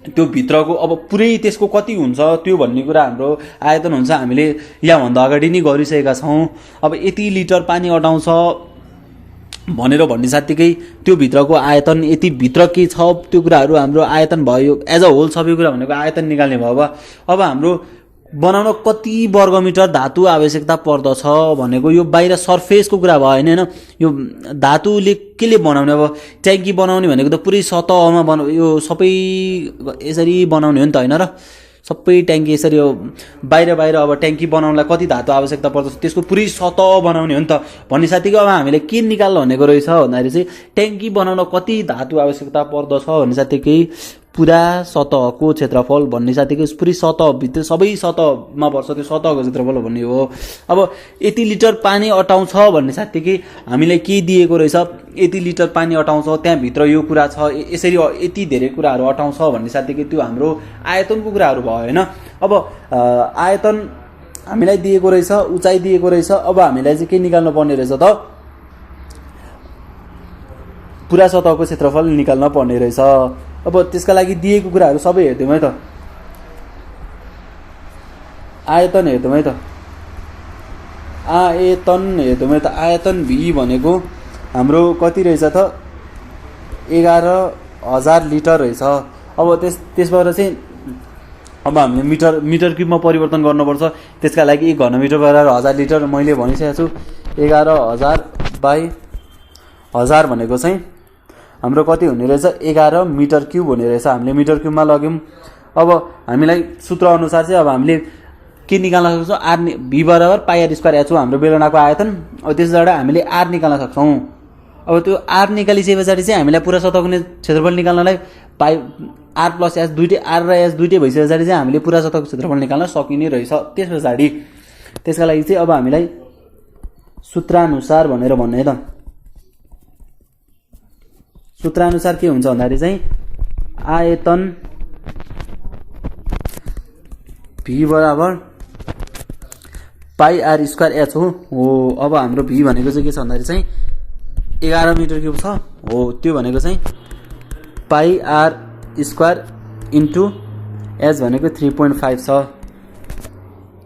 [SPEAKER 1] त्यो भित्रको अब पुरै त्यसको कति हुन्छ त्यो भन्ने कुरा हाम्रो आयतन हुन्छ, हामीले यहाँभन्दा अगाडि नै गरिसकेका छौँ। अब यति लिटर पानी अटाउँछ भनेर भन्ने साथीकै त्यो भित्रको आयतन यति भित्र के छ त्यो कुराहरू हाम्रो आयतन भयो। एज अ होल सबै कुरा भनेको आयतन निकाल्ने भयो। अब हाम्रो बनाउन कति वर्ग मिटर धातु आवश्यकता पर्दछ भनेको यो बाहिर सर्फेसको कुरा भयो होइन। यो धातुले केले बनाउने? अब ट्याङ्की बनाउने भनेको त पुरै सतहमा यो सबै यसरी बनाउने हो नि त होइन र। सबै ट्याङ्की यसरी हो बाहिर अब ट्याङ्की बनाउनलाई कति धातु आवश्यकता पर्दछ त्यसको पुरै सतह बनाउने हो नि त भन्ने साथीको। अब हामीले के निकाल्नु भनेको रहेछ भन्दाखेरि चाहिँ ट्याङ्की बनाउन कति धातु आवश्यकता पर्दछ भन्ने साथीकै पुरा सतहको क्षेत्रफल भन्ने साथीको पुरै सतहभित्र सबै सतहमा पर्छ त्यो सतहको क्षेत्रफल भन्ने हो। अब यति लिटर पानी अटाउँछ भन्ने साथीकै हामीलाई के दिएको रहेछ, यति लिटर पानी अटाउँछ त्यहाँभित्र यो कुरा छ, यसरी यति धेरै कुराहरू अटाउँछ भन्ने साथीकै त्यो हाम्रो आयतनको कुराहरू भयो होइन। अब आयतन हामीलाई दिएको रहेछ, उचाइ दिएको रहेछ। अब हामीलाई चाहिँ के निकाल्नु पर्ने रहेछ त, पुरा सतहको क्षेत्रफल निकाल्न पर्ने रहेछ। अब त्यसका लागि दिएको कुराहरू सबै हेर्दैछौँ है त। आयतन हेर्दैछौँ है त, आयतन हेर्दैछौँ है त। आयतन भी भनेको हाम्रो कति रहेछ त, 11,000 लिटर रहेछ। अब त्यसबाट चाहिँ अब हामीले मिटर क्युबमा परिवर्तन गर्नुपर्छ। त्यसका लागि 1 घनमिटर बराबर 1000 लिटर मैले भनिसकेको छु। 11,000 बाई 1000 भनेको चाहिँ हाम्रो कति हुने रहेछ, 11 मिटर क्युब हुने रहेछ। हामीले मिटर क्युबमा लग्यौँ। अब हामीलाई सूत्र अनुसार चाहिँ अब हामीले के निकाल्न सक्छौँ, आर भी बराबर पाई आर स्क्वायर एच हो हाम्रो बेलनाको आयतन। अब त्यसबाट हामीले आर निकाल्न सक्छौँ। अब त्यो आर निकालिसके पछाडि चाहिँ हामीलाई पुरा सतहको क्षेत्रफल निकाल्नलाई पाई आर प्लस एच दुइटै, आर र एच दुइटै भइसके पछाडि चाहिँ हामीले पुरा सतहको क्षेत्रफल निकाल्न सकिने रहेछ। त्यस पछाडि त्यसका लागि चाहिँ अब हामीलाई सूत्रानुसार भनेर भन्ने है त। सूत्रानुसार के हुन्छ भन्दाखेरि चाहिँ आयतन भी बराबर पाई आर स्क्वायर एच हो। अब हाम्रो भी भनेको चाहिँ के छ भन्दाखेरि चाहिँ 11 मिटर क्युब छ हो। त्यो भनेको चाहिँ पाई आर स्क्वायर इन्टु एच भनेको 3.5 छ।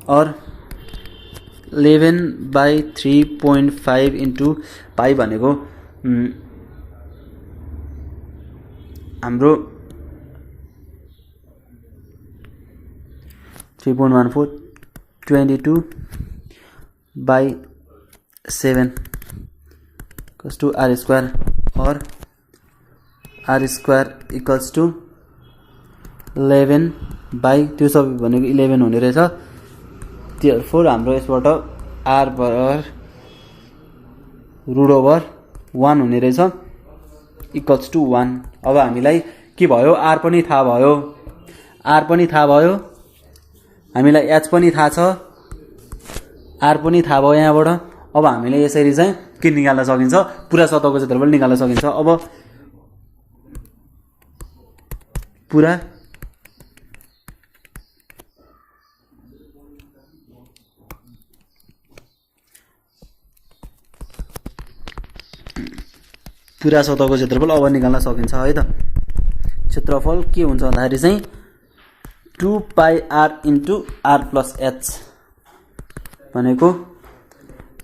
[SPEAKER 1] और 11/3.5 इन्टु पाई भनेको हाम्रो 3.14 22/7 equals to r square or r square equals to 11 by त्यो सबै भनेको 11 हुने रहेछ। therefore हाम्रो यसबाट r बराबर √1 हुने रहेछ इक्वल्स टु 1। अब हामीलाई के भयो, r पनि थाहा भयो, हामीलाई h पनि थाहा छ, r पनि थाहा भयो यहाँबाट। अब हामीले यसरी चाहिँ के निकाल्न सकिन्छ, पुरा सतहको क्षेत्रफल निकाल्न सकिन्छ। अब पुरा सतहको क्षेत्रफल अब निकाल्न सकिन्छ है त। क्षेत्रफल के हुन्छ भन्दाखेरि चाहिँ 2πr into r plus h भनेको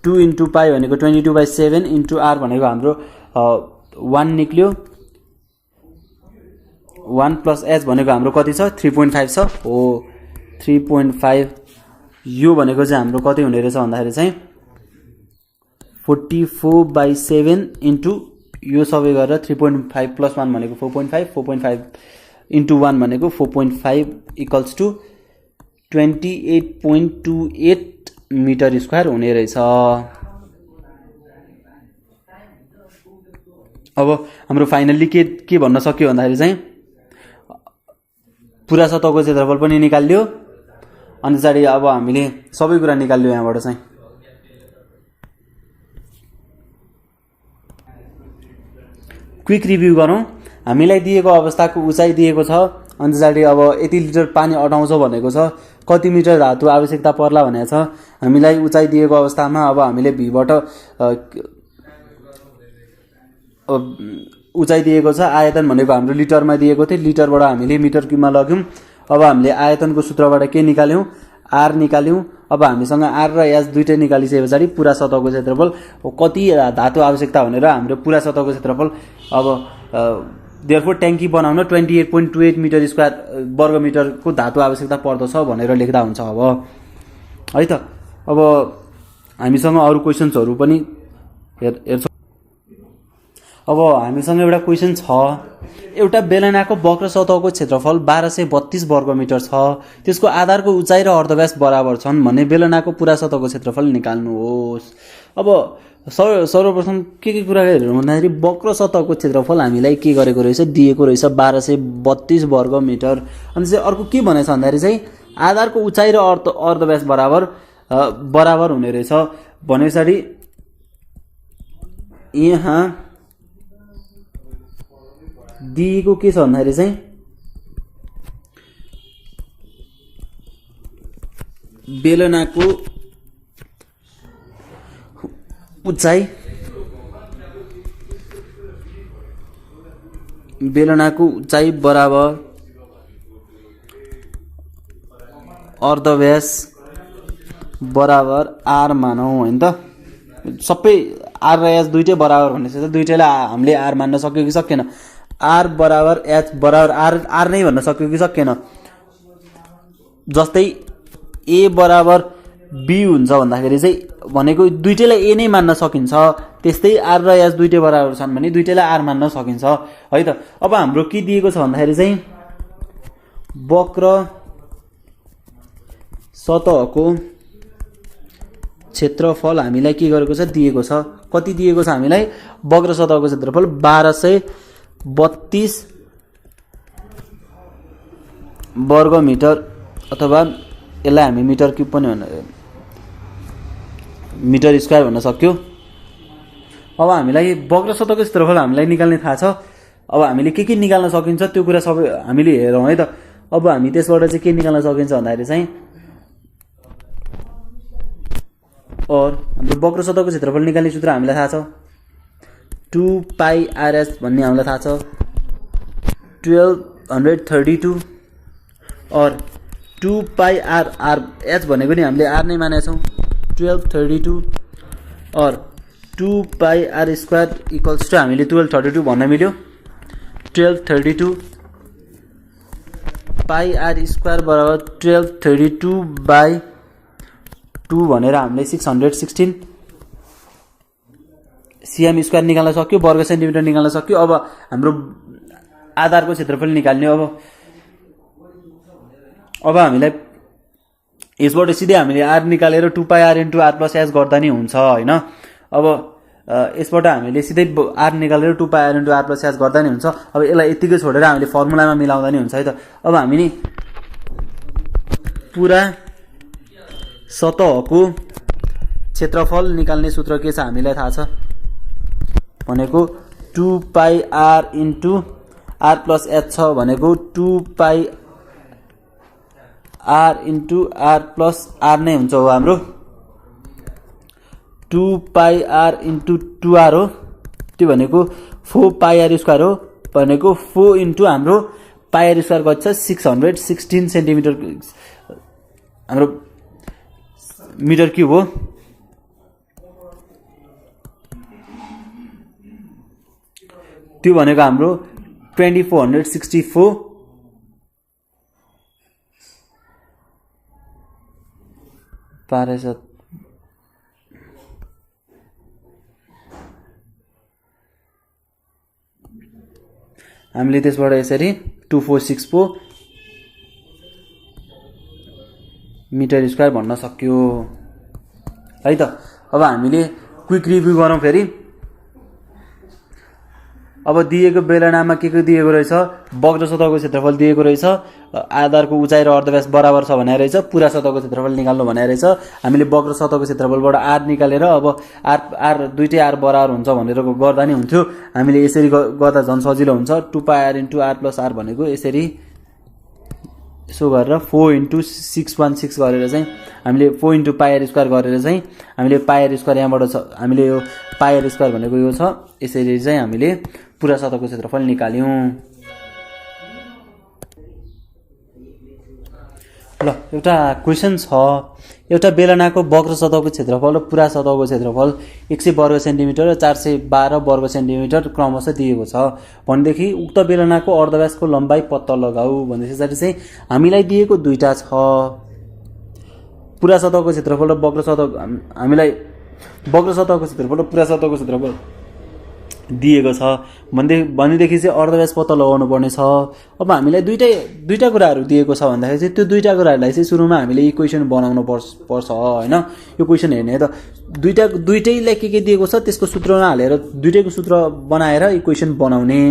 [SPEAKER 1] 2 इन्टु पाई भनेको 22/7 इन्टु r भनेको हाम्रो 1 निक्ल्यो, 1 प्लस h भनेको हाम्रो कति छ 3.5 छ हो 3.5। यो भनेको चाहिँ हाम्रो कति हुने रहेछ भन्दाखेरि चाहिँ 44/7 इन्टु यो सबै गरेर 3.5 प्लस 1 भनेको 4.5, 4.5 इन्टु 1 भनेको 4.5 इक्वल्स टु 28.28 मिटर स्क्वायर हुने रहेछ। अब हाम्रो फाइनल्ली के भन्न सक्यो भन्दाखेरि चाहिँ पुरा सतहको क्षेत्रफल पनि निकाल्यो, अनि चाहिँ अब हामीले सबै कुरा निकाल्यो यहाँबाट चाहिँ। क्विक रिभ्यू गरौँ। हामीलाई दिएको अवस्थाको उचाइ दिएको छ, अनि चाहिँ अब यति लिटर पानी अटाउँछ भनेको छ, कति मिटर धातु आवश्यकता पर्ला भनेको छ। हामीलाई उचाइ दिएको अवस्थामा अब हामीले भीबाट उचाइ दिएको छ, आयतन भनेको हाम्रो लिटरमा दिएको थियो, लिटरबाट हामीले मिटर क्युबमा लग्यौँ। अब हामीले आयतनको सूत्रबाट के निकाल्यौँ, आर निकाल्यौँ। अब हामीसँग आर र एच दुइटै निकालिसके पछाडि पुरा सतहको क्षेत्रफल कति धातु आवश्यकता भनेर हाम्रो पुरा सतहको क्षेत्रफल अब देयरफोर ट्याङ्की बनाउन 28.28 मिटर स्क्वायर वर्ग मिटरको धातु आवश्यकता पर्दछ भनेर लेख्दा हुन्छ अब है त। अब हामीसँग अरू क्वेसन्सहरू पनि हेर्छौँ। अब हामीसँग एउटा क्वेसन छ, एउटा बेलनाको वक्र सतहको क्षेत्रफल 1232 वर्ग मिटर छ, त्यसको आधारको उचाइ र अर्धव्यास बराबर छन् भने बेलनाको पुरा सतहको क्षेत्रफल निकाल्नुहोस्। अब सर्वप्रथम के कुरा हेरौँ भन्दाखेरि वक्र सतहको क्षेत्रफल हामीलाई के गरेको रहेछ, दिएको रहेछ 1232 वर्ग मिटर। अनि चाहिँ अर्को के भनेछ भन्दाखेरि चाहिँ आधारको उचाइ र अर्धव्यास बराबर हुने रहेछ भने पछाडि यहाँ दिएको के छ भन्दाखेरि चाहिँ बेलनाको उचाइ बराबर अर्धव्यास बराबर आर मानौँ हैन त। सबै आर र एच दुइटै बराबर भनेछ त, दुइटैलाई हामीले आर मान्न सक्यो कि सकेन, आर बराबर एच बराबर आर नै भन्न सक्यो कि सकेन। जस्तै ए बराबर बी हुन्छ भन्दाखेरि चाहिँ भनेको दुइटैलाई ए नै मान्न सकिन्छ, त्यस्तै आर र एच दुइटै बराबर छन् भने दुइटैलाई आर मान्न सकिन्छ है त। अब हाम्रो के दिएको छ भन्दाखेरि चाहिँ वक्र सतहको क्षेत्रफल हामीलाई के गरेको छ, दिएको छ। कति दिएको छ हामीलाई, वक्र सतहको क्षेत्रफल 1232 वर्ग मिटर, अथवा यसलाई हामी मिटर क्युब पनि मिटर स्क्वायर भन्न सक्यो। अब हामीलाई वक्र सतहको क्षेत्रफल हामीलाई निकाल्ने थाहा छ। अब हामीले के निकाल्न सकिन्छ त्यो कुरा सबै हामीले हेरौँ है त। अब हामी त्यसबाट चाहिँ के निकाल्न सकिन्छ भन्दाखेरि चाहिँ हाम्रो वक्र सतहको क्षेत्रफल निकाल्ने सूत्र हामीलाई थाहा छ, 2πrs भन्ने हामीलाई थाहा छ 1232 और 2πr, एच भनेको नि हामीले आर नै मानेका छौँ, 1232 और 2 pi are square equals two हामीले 1232 भन्न मिल्यो 1232 पाई आर स्क्वायर बराबर 1232/2 भनेर हामीले 616 सिएम स्क्वायर निकाल्न सक्यो वर्ग सेन्टिमिटर निकाल्न सक्यो। अब हाम्रो आधारको क्षेत्रफल निकाल्ने अब हामीलाई यसबाट सिधै हामीले आर निकालेर 2 pi R into R plus H गर्दा नि हुन्छ हैन। अब यसबाट हामीले सिधै आर निकालेर 2 pi R into R plus H गर्दा नि हुन्छ। अब यसलाई यतिकै छोडेर हामीले फर्मुलामा मिलाउँदा नि हुन्छ है त। अब हामी नि पुरा सतहको क्षेत्रफल निकाल्ने सूत्र के छ हामीलाई थाहा छ भनेको 2 pi R into R plus H छ भनेको 2 pi R into R plus R नै हुन्छ हो हाम्रो 2 पाई आर इन्टु 2r हो त्यो भनेको 4 पाई आर स्क्वायर हो भनेको 4 इन्टु हाम्रो पाई आर स्क्वायर कति छ 616 सेन्टिमिटर हाम्रो मिटर क्युब हो। त्यो भनेको हाम्रो 2464 पारेछ। हामीले त्यसबाट यसरी 2464 मिटर स्क्वायर भन्न सक्यो है त। अब हामीले क्विक रिभ्यू गरौँ फेरि। अब दिएको बेलनामा के दिएको रहेछ वक्र सतहको क्षेत्रफल दिएको रहेछ आधारको उचाइ र अर्धव्यास बराबर छ भनेर रहेछ पुरा सतहको क्षेत्रफल निकाल्नु भनेर रहेछ। हामीले वक्र सतहको क्षेत्रफलबाट आर निकालेर अब आर दुईटै आर बराबर हुन्छ भनेर गर्दा नि हुन्थ्यो। हामीले यसरी गर्दा झन् सजिलो हुन्छ 2 pi R into R plus R भनेको यसरी यसो गरेर 4 इन्टु 616 गरेर चाहिँ हामीले 4 इन्टु पाई आर स्क्वायर गरेर चाहिँ हामीले पाई आर स्क्वायर यहाँबाट छ हामीले यो पाई आर स्क्वायर भनेको यो छ यसरी चाहिँ हामीले पुरा सतहको क्षेत्रफल निकाल्यौं। ल एउटा क्वेशन छ एउटा बेलनाको वक्र सतहको क्षेत्रफल र पुरा सतहको क्षेत्रफल 100 वर्ग सेन्टिमिटर र 412 वर्ग सेन्टिमिटर क्रमशः दिएको छ भनेदेखि उक्त बेलनाको अर्धव्यासको लम्बाइ पत्ता लगाऊ भन्दैछन् चाहिँ हामीलाई दिएको दुईटा छ पुरा सतहको क्षेत्रफल र वक्र सतह हामीलाई वक्र सतहको क्षेत्रफल र पुरा सतहको क्षेत्रफल दिएको छ भनेदेखि चाहिँ अर्धव्यास पत्ता लगाउनु पर्ने छ। अब हामीलाई दुईटा कुराहरू दिएको छ भन्दाखेरि चाहिँ त्यो दुईटा कुराहरूलाई चाहिँ सुरुमा हामीले इक्वेसन बनाउनु पर्छ हैन। यो क्वेसन हेर्ने त दुईटैलाई के दिएको छ त्यसको सूत्रमा हालेर दुईटैको सूत्र बनाएर इक्वेसन बनाउने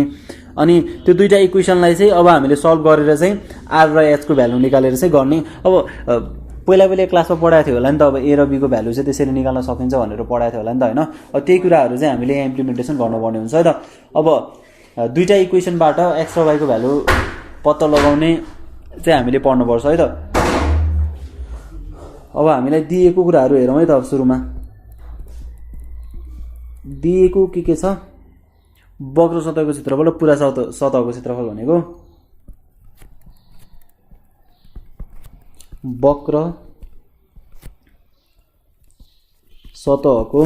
[SPEAKER 1] अनि त्यो दुईटा इक्वेसनलाई चाहिँ अब हामीले सल्भ गरेर चाहिँ आर र एच को भ्यालु निकालेर चाहिँ गर्ने। अब पहिला क्लासमा पढाएको थियो होला नि त अब ए र बी को भ्यालु चाहिँ त्यसरी निकाल्न सकिन्छ भनेर पढाएको थियो होला नि त हैन। अब त्यही कुराहरू चाहिँ हामीले यहाँ इम्प्लिमेन्टेसन गर्नुपर्ने हुन्छ है त। अब दुईटा इक्वेसनबाट एक्स र वाई को भ्यालु पत्ता लगाउने चाहिँ हामीले पढ्नुपर्छ है त। अब हामीलाई दिएको कुराहरू हेरौँ है त। अब सुरुमा दिएको के छ वक्र सतहको क्षेत्रफल र पुरा सतहको क्षेत्रफल भनेको वक्र सतहको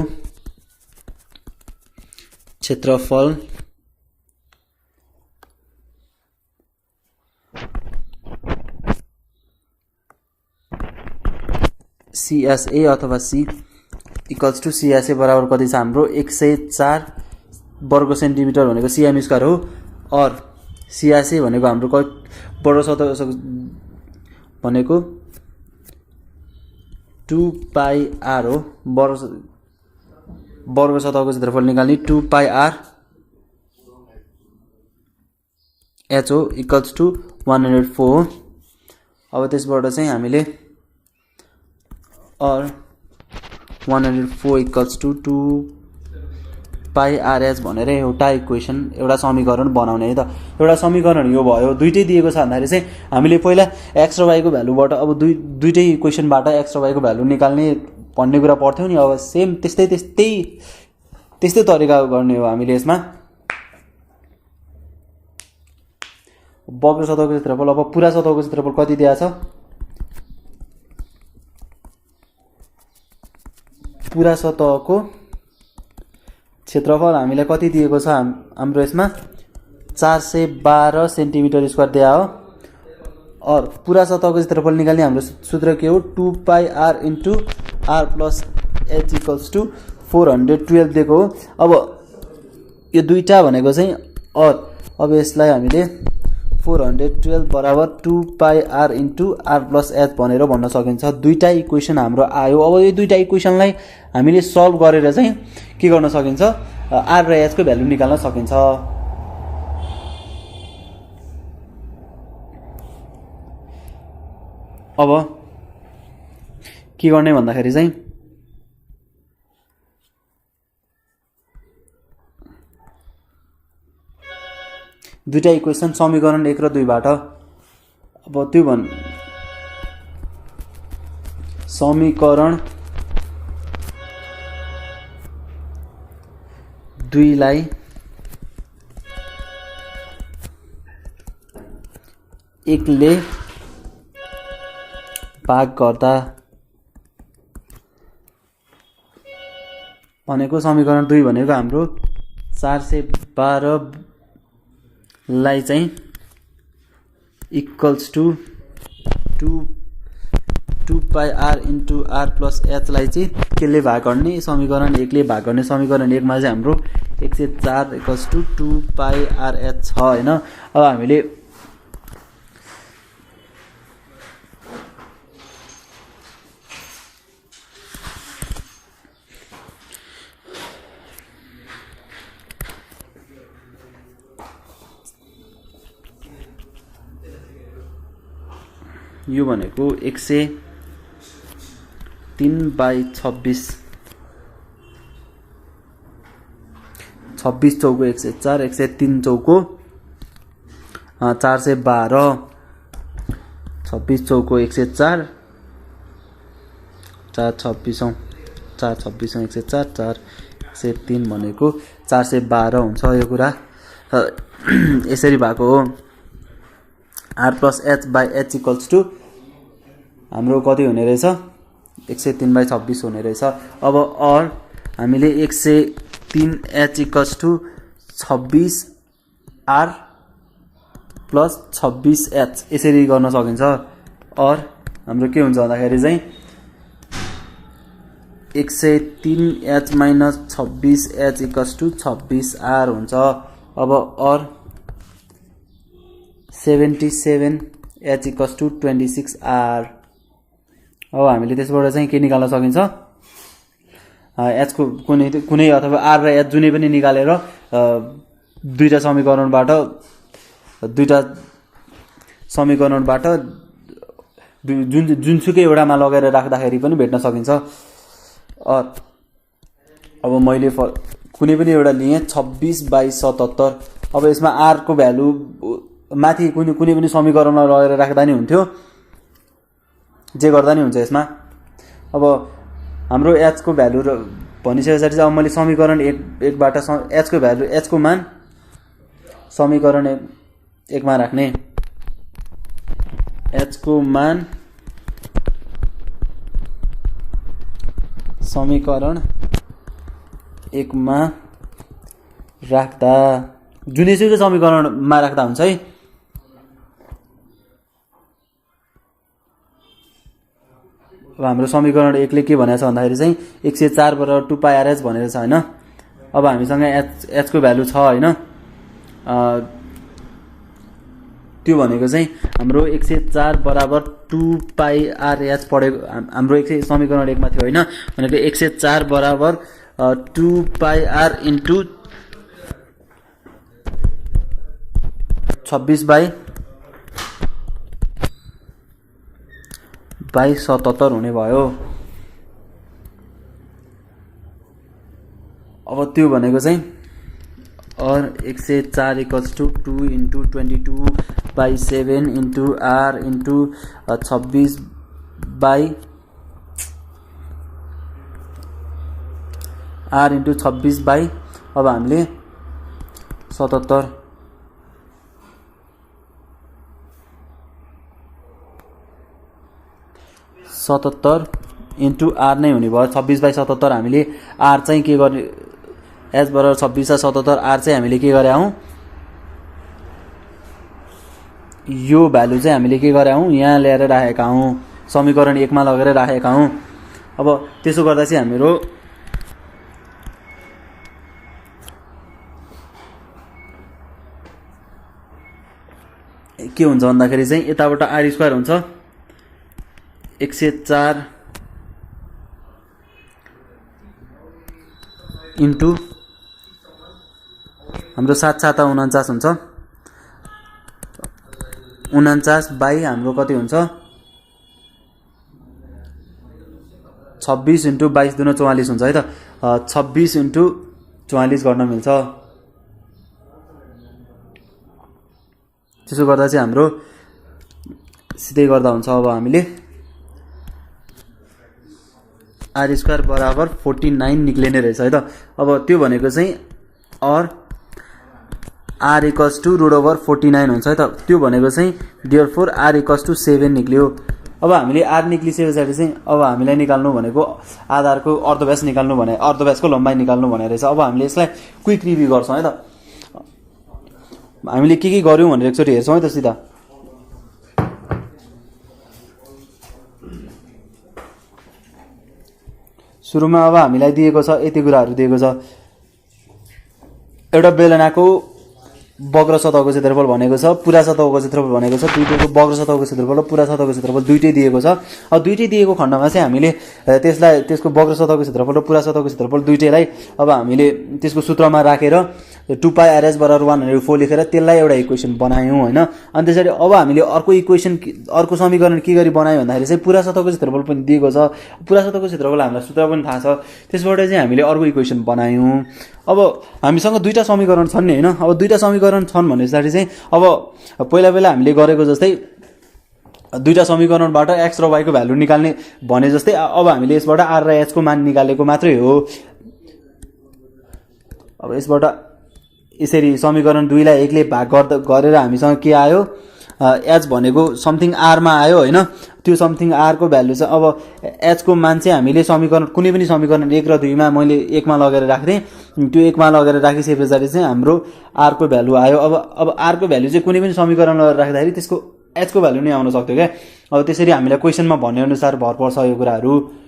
[SPEAKER 1] क्षेत्रफल CSA अथवा C इक्वल्स टु CSA बराबर कति छ हाम्रो 104 वर्ग सेन्टिमिटर भनेको सिएम स्क्वायर हो और CSA भनेको हाम्रो वर्ग सतह भनेको 2 पाई आर हो वर्ग सतहको क्षेत्रफल निकाल्ने 2 पाई आर एच हो इक्वल्स टु 104 हो। अब त्यसबाट चाहिँ हामीले or 104 equals to 2 pi r h भनेर एउटा इक्वेसन एउटा समीकरण बनाउने है त। एउटा समीकरण यो भयो दुईटै दिएको छ भन्दाखेरि चाहिँ हामीले पहिला एक्स र वाई को भ्यालुबाट अब दुईटै इक्वेसनबाट एक्स र वाई को भ्यालु निकाल्ने भन्ने कुरा पर्थ्यो नि। अब सेम त्यस्तै तरिका गर्ने हो हामीले यसमा। वक्र सतहको क्षेत्रफल अब पुरा सतहको क्षेत्रफल कति दिएको छ पुरा सतहको क्षेत्रफल हामीलाई कति दिएको छ हाम्रो यसमा 412 सेन्टिमिटर स्क्वायर दिया हो। और पूरा सतहको क्षेत्रफल निकाल्ने हाम्रो सूत्र के हो 2 pi r into r plus h equals to 412 दिएको हो। अब यो दुईटा भनेको चाहिँ और अब यसलाई हामीले 412 बराबर 2 pi r into r plus h भनेर भन्न सकिन्छ। दुईटा इक्वेसन हाम्रो आयो। अब यो दुईटा इक्वेसनलाई हामीले सल्भ गरेर चाहिँ के गर्न सकिन्छ r र h को भ्यालु निकाल्न सकिन्छ। अब के गर्ने भन्दाखेरि चाहिँ दुईटा इक्वेसन समीकरण 1 र 2 बाट अब त्यो समीकरण 2 लाई एकले भाग गर्दा भनेको समीकरण 2 भनेको हाम्रो 412 लाई चाहिँ equals to 2 pi r into r plus h लाई चाहिँ केले भाग गर्ने समीकरण 1 ले भाग गर्ने। समीकरण 1 मा चाहिँ हाम्रो 104 equals to 2 pi r h छ हैन। अब हामीले यो भनेको 103/26 26 चौको 104 103 चौको 412 26 चौको 104 4 26 104 4 103 भनेको 412 हुन्छ। यो कुरा यसरी भएको हो r plus h by h equals to हाम्रो कति हुने रहेछ 103/26 हुने रहेछ। अब और हामीले 103h equals to 26r plus 26h यसरी गर्न सकिन्छ। और हाम्रो के हुन्छ भन्दाखेरि चाहिँ 103h minus 26h equals to 26r हुन्छ। अब और 77h इक्वल्स टु 26r। अब हामीले त्यसबाट चाहिँ के निकाल्न सकिन्छ h को कुनै अथवा r र h जुनै पनि निकालेर दुईटा समीकरणबाट जुनसुकै एउटामा लगाएर राख्दाखेरि पनि भेट्न सकिन्छ। अब मैले कुनै पनि एउटा लिए 26/77। अब यसमा r को भ्यालु माथि कुनै पनि समीकरणमा लगाएर राख्दा नि हुन्थ्यो, जे गर्दा नि हुन्छ यसमा। अब हाम्रो h को भ्यालु भनिसकेपछि चाहिँ अब मैले समीकरण 1 बाट h को भ्यालु h को मान समीकरण 1 मा राख्ने, h को मान समीकरण 1 मा राख्दा जुनैसुकै समीकरणमा राख्दा हुन्छ है। अब हाम्रो समीकरण 1 ले के भनेछ भन्दाखेरि चाहिँ 104 बराबर 2 पाई rh भनेर छ हैन। अब हामीसँग h को भ्यालु छ हैन। त्यो भनेको चाहिँ हाम्रो 104 बराबर 2 पाई rh पढेको हाम्रो समीकरण 1 मा थियो हैन। भनेको 104 बराबर 2 पाई r इन्टु 26/77 हुने भयो। अब त्यो भनेको चाहिँ or 104 equals to 2 into 22/7 into r into 26/r into 26 अब हामीले 77 77 इन्टु आर नै हुने भयो 26/77 हामीले आर चाहिँ के गर्ने एच बराबर 26/77 आर चाहिँ हामीले के गरे हौँ यो भ्यालु चाहिँ हामीले के गरे हौँ यहाँ ल्याएर राखेका हौँ समीकरण 1 मा लगेर राखेका हौँ। अब त्यसो गर्दा चाहिँ हाम्रो के हुन्छ भन्दाखेरि चाहिँ यताबाट आर स्क्वायर हुन्छ 104 इन्टु हाम्रो 7×7 = 49 हुन्छ 49 बाई हाम्रो कति हुन्छ 26 × 22 × 44 हुन्छ है त 26 × 44 गर्न मिल्छ। त्यसो गर्दा चाहिँ हाम्रो सिधै गर्दा हुन्छ अब हामीले आर स्क्वायर बराबर 49 निक्लिने रहेछ है त। अब त्यो भनेको चाहिँ और आर इक्वल्स टु √49 हुन्छ है त। त्यो भनेको चाहिँ देयरफोर आर इक्वल्स टु 7 निक्ल्यो। अब हामीले आर निक्लिसकेपछि चाहिँ अब हामीलाई निकाल्नु भनेको आधारको अर्धव्यास निकाल्नु भने अर्धव्यासको लम्बाइ निकाल्नु भने रहेछ। अब हामीले यसलाई क्विक रिभ्यू गर्छौँ है त। हामीले के गर्यौँ भनेर एकचोटि हेर्छौँ है त सिधा। सुरुमा अब हामीलाई दिएको छ यति कुराहरू दिएको छ। एउटा बेलनाको वक्र सतहको क्षेत्रफल भनेको छ, पुरा सतहको क्षेत्रफल भनेको छ, दुईटैको वक्र सतहको क्षेत्रफल र पुरा सतहको क्षेत्रफल दुईटै दिएको छ। अब दुईटै दिएको खण्डमा चाहिँ हामीले त्यसलाई त्यसको वक्र सतहको क्षेत्रफल र पुरा सतहको क्षेत्रफल दुईटैलाई अब हामीले त्यसको सूत्रमा राखेर 2πRs = 1/4 लेखेर त्यसलाई एउटा इक्वेसन बनायौँ हैन। अनि त्यसरी अब हामीले अर्को इक्वेसन अर्को समीकरण के गरी बनायौँ भन्दाखेरि चाहिँ पुरा सतहको क्षेत्रफल पनि दिएको छ, पुरा सतहको क्षेत्रफल हामीलाई सूत्र पनि थाहा छ, त्यसबाट चाहिँ हामीले अर्को इक्वेसन बनायौँ। अब हामीसँग दुईटा समीकरण छन् नि हैन। अब दुईटा समीकरण छन् भनेपछि चाहिँ अब पहिला हामीले गरेको जस्तै दुईटा समीकरणबाट x र y को भ्यालु निकाल्ने भने जस्तै अब हामीले यसबाट r र h को मान निकालेको मात्रै हो। अब यसबाट यसरी समीकरण 2 लाई 1 ले भाग गरेर हामीसँग के आयो h भनेको समथिङ r मा आयो हैन। त्यो समथिङ r को भ्यालु चाहिँ अब h को मान चाहिँ हामीले समीकरण कुनै पनि समीकरण 1 र 2 मा मैले 1 मा लगेर राख्दै त्यो 1 मा लगेर राखिसकेपछि चाहिँ हाम्रो r को भ्यालु आयो। अब r को भ्यालु चाहिँ कुनै पनि समीकरण लगेर राख्दाखेरि त्यसको h को भ्यालु नै आउन सक्थ्यो क्या। अब त्यसरी हामीलाई क्वेशनमा भन्ने अनुसार भर पर्छ यो कुराहरु।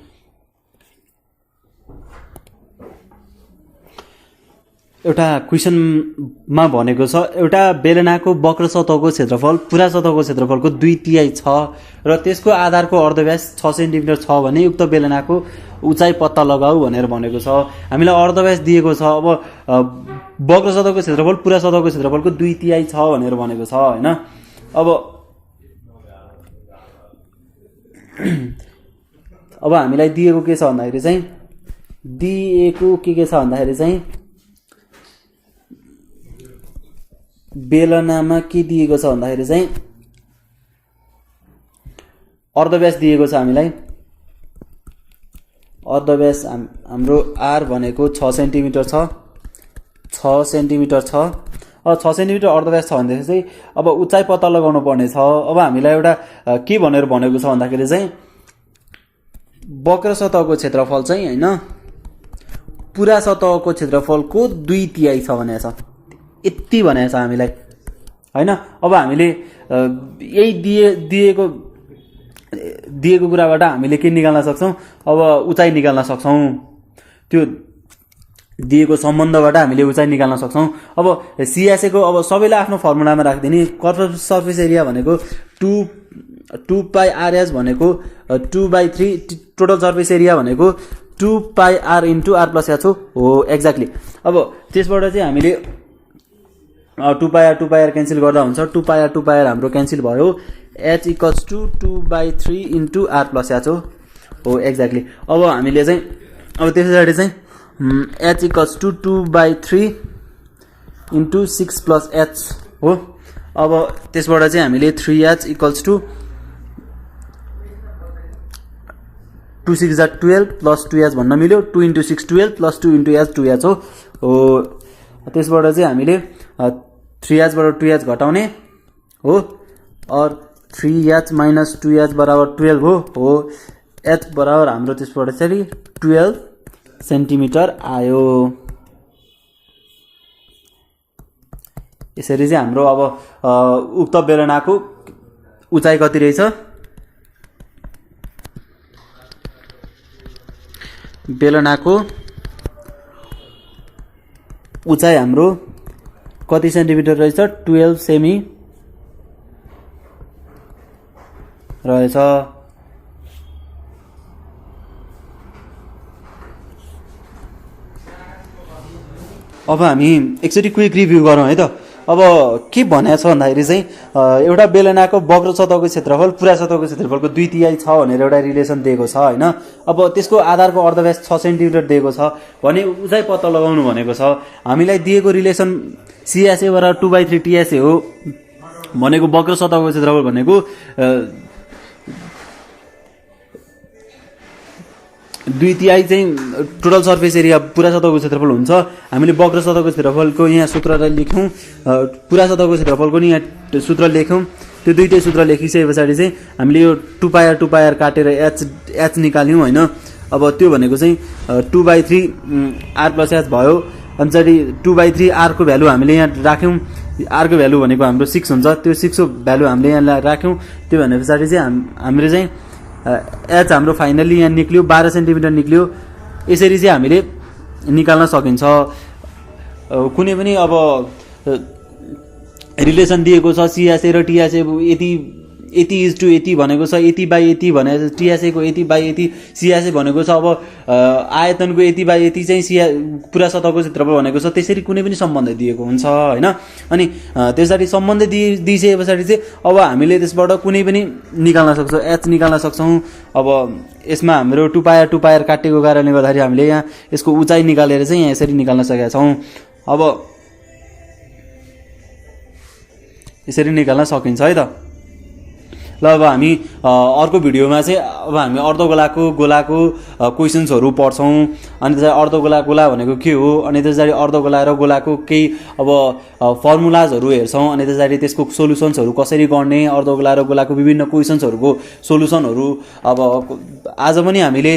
[SPEAKER 1] एउटा क्वेशनमा भनेको छ एउटा बेलनाको वक्र सतहको क्षेत्रफल पुरा सतहको क्षेत्रफलको 2/3 छ र त्यसको आधारको अर्धव्यास 6 सेन्टिमिटर छ भने उक्त बेलनाको उचाइ पत्ता लगाऊ भनेर भनेको छ। हामीलाई अर्धव्यास दिएको छ। अब वक्र सतहको क्षेत्रफल पुरा सतहको क्षेत्रफलको 2/3 छ भनेर भनेको छ हैन। अब हामीलाई दिएको के छ भन्दाखेरि चाहिँ दिएको के छ भन्दाखेरि चाहिँ बेलनामा के दिएको छ भन्दाखेरि चाहिँ अर्धव्यास दिएको छ हामीलाई। अर्धव्यास हाम्रो r भनेको 6 सेन्टिमिटर छ, 6 सेन्टिमिटर छ। अब 6 सेन्टिमिटर अर्धव्यास छ भन्दाखेरि चाहिँ अब उचाइ पत्ता लगाउनु पर्ने छ। अब हामीलाई एउटा के भनेर भनेको छ भन्दाखेरि चाहिँ वक्र सतहको क्षेत्रफल चाहिँ हैन पुरा सतहको क्षेत्रफलको 2/3 छ भनेको छ। यति भनेको छ हामीलाई हैन। अब हामीले यही दिएको कुराबाट हामीले के निकाल्न सक्छौं अब उचाइ निकाल्न सक्छौं। त्यो दिएको सम्बन्धबाट हामीले उचाइ निकाल्न सक्छौं। अब CSA को अब सबैलाई आफ्नो फर्मुलामा राख्दिने। कर्व सर्फेस एरिया भनेको 2πRs भनेको 2/3 टोटल सर्फेस एरिया भनेको 2πr * r + h हो एक्ज्याक्टली। अब त्यसबाट चाहिँ हामीले 2πr क्यान्सल गर्दा हुन्छ। 2πr हाम्रो क्यान्सल भयो। h = 2/3 * r + h हो एक्ज्याक्टली। अब हामीले चाहिँ अब त्यसैगरी चाहिँ h = 2/3 * 6 + h हो। अब त्यसबाट चाहिँ हामीले 3h = 2 6 12 + 2h भन्न मिल्यो। 2 * 6 12 + 2 * h 2h हो। त्यसबाट चाहिँ हामीले 3h बाट 2h घटाउने हो और 3h - 2h = 12 हो। एच बराबर हाम्रो त्यसबाट चाहिँ 12 सेन्टिमिटर आयो। यसरी चाहिँ हाम्रो अब उक्त बेलनाको उचाइ कति रहेछ, बेलनाको उचाइ हाम्रो कति सेन्टिमिटर रहेछ, 12 सेमी रहेछ। अब हामी एकचोटि क्विक रिभ्यू गरौँ है त। अब के भनेको छ भन्दाखेरि चाहिँ एउटा बेलनाको वक्र सतहको क्षेत्रफल पुरा सतहको क्षेत्रफलको 2/3 छ भनेर एउटा रिलेसन दिएको छ होइन। अब त्यसको आधारको अर्धव्यास 6 सेन्टिमिटर दिएको छ भने उचाइ पत्ता लगाउनु भनेको छ। हामीलाई दिएको रिलेसन CSA बराबर 2/3 TSA हो भनेको वक्र सतहको क्षेत्रफल भनेको 2/3 चाहिँ टोटल सर्फेस एरिया पुरा सतहको क्षेत्रफल हुन्छ। हामीले वक्र सतहको क्षेत्रफलको यहाँ सूत्रलाई लेख्यौँ, पुरा सतहको क्षेत्रफलको नि यहाँ सूत्र लेख्यौँ। त्यो दुईटै सूत्र लेखिसके पछाडि चाहिँ हामीले यो 2πr काटेर एच निकाल्यौँ होइन। अब त्यो भनेको चाहिँ 2/3 r + h भयो। अनि 2/3 r को भ्यालु हामीले यहाँ राख्यौँ, r को भ्यालु भनेको हाम्रो 6 हुन्छ। त्यो 6 को भ्यालु हामीले यहाँ राख्यौँ। त्यो भने पछाडि चाहिँ हामीले चाहिँ एच हाम्रो फाइनल्ली यहाँ निक्ल्यो 12 सेन्टिमिटर निक्ल्यो। यसरी चाहिँ हामीले निकाल्न सकिन्छ। कुनै पनि अब रिलेसन दिएको छ CSA र TSA यति इज टु यति भनेको छ, यति बाई यति भने TSA को यति बाई यति CSA भनेको छ। अब आयतनको यति बाई यति चाहिँ पुरा सतहको क्षेत्रफल भनेको छ। त्यसरी कुनै पनि सम्बन्ध दिएको हुन्छ होइन। अनि त्यसरी सम्बन्ध दिइसके पछाडि चाहिँ अब हामीले त्यसबाट कुनै पनि निकाल्न सक्छौँ, एच निकाल्न सक्छौँ। अब यसमा हाम्रो 2πr काटेको कारणले गर्दाखेरि हामीले यहाँ यसको उचाइ निकालेर चाहिँ यहाँ यसरी निकाल्न सकेका छौँ। अब यसरी निकाल्न सकिन्छ है त। ल अब हामी अर्को भिडियोमा चाहिँ अब हामी गोलाको क्वेसन्सहरू पढ्छौँ। अनि त्यसरी गोला भनेको के हो, अनि त्यसरी अर्धगोला र गोलाको केही अब फर्मुलाजहरू हेर्छौँ। अनि त्यसरी त्यसको सोल्युसन्सहरू कसरी गर्ने, अर्धगोला र गोलाको विभिन्न क्वेसन्सहरूको सोल्युसनहरू। अब आज पनि हामीले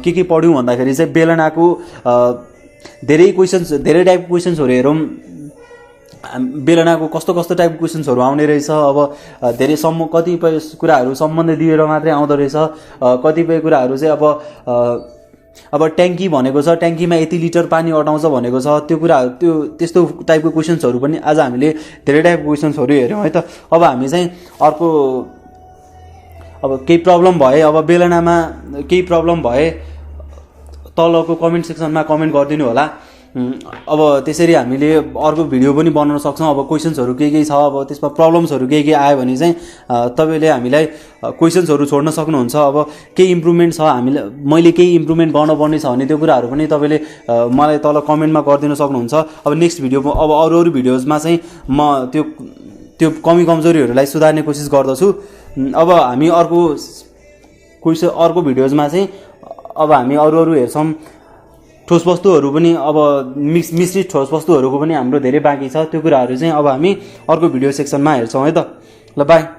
[SPEAKER 1] के पढ्यौँ भन्दाखेरि चाहिँ बेलनाको धेरै टाइपको क्वेसन्सहरू हेरौँ। बेलनाको कस्तो टाइपको क्वेसन्सहरू आउने रहेछ। अब धेरै कतिपय कुराहरू सम्बन्ध दिएर मात्रै आउँदो रहेछ। कतिपय कुराहरू चाहिँ अब ट्याङ्की भनेको छ, ट्याङ्कीमा यति लिटर पानी अटाउँछ भनेको छ। त्यो कुराहरू त्यस्तो टाइपको क्वेसन्सहरू पनि आज हामीले धेरै टाइपको क्वेसन्सहरू हेऱ्यौँ है त। अब हामी चाहिँ अर्को अब केही प्रब्लम भए, अब बेलनामा केही प्रब्लम भए तलको कमेन्ट सेक्सनमा कमेन्ट गरिदिनु होला। अब त्यसरी हामीले अर्को भिडियो पनि बनाउन सक्छौँ। अब क्वेसन्सहरू के छ, अब त्यसमा प्रब्लमसहरू के आयो भने चाहिँ तपाईँले हामीलाई क्वेसन्सहरू छोड्न सक्नुहुन्छ। अब केही इम्प्रुभमेन्ट छ, मैले केही इम्प्रुभमेन्ट गर्नुपर्ने छ भने त्यो कुराहरू पनि तपाईँले मलाई तल कमेन्टमा गरिदिन सक्नुहुन्छ। अब नेक्स्ट भिडियोमा अब अरू भिडियोजमा चाहिँ म त्यो कमी कमजोरीहरूलाई सुधार्ने कोसिस गर्दछु। अब हामी अर्को भिडियोजमा चाहिँ अब हामी अरू हेर्छौँ। ठोस वस्तुहरू पनि अब मिश्रित ठोस वस्तुहरूको पनि हाम्रो धेरै बाँकी छ। त्यो कुराहरू चाहिँ अब हामी अर्को भिडियो सेक्सनमा हेर्छौँ है त। ल बाई।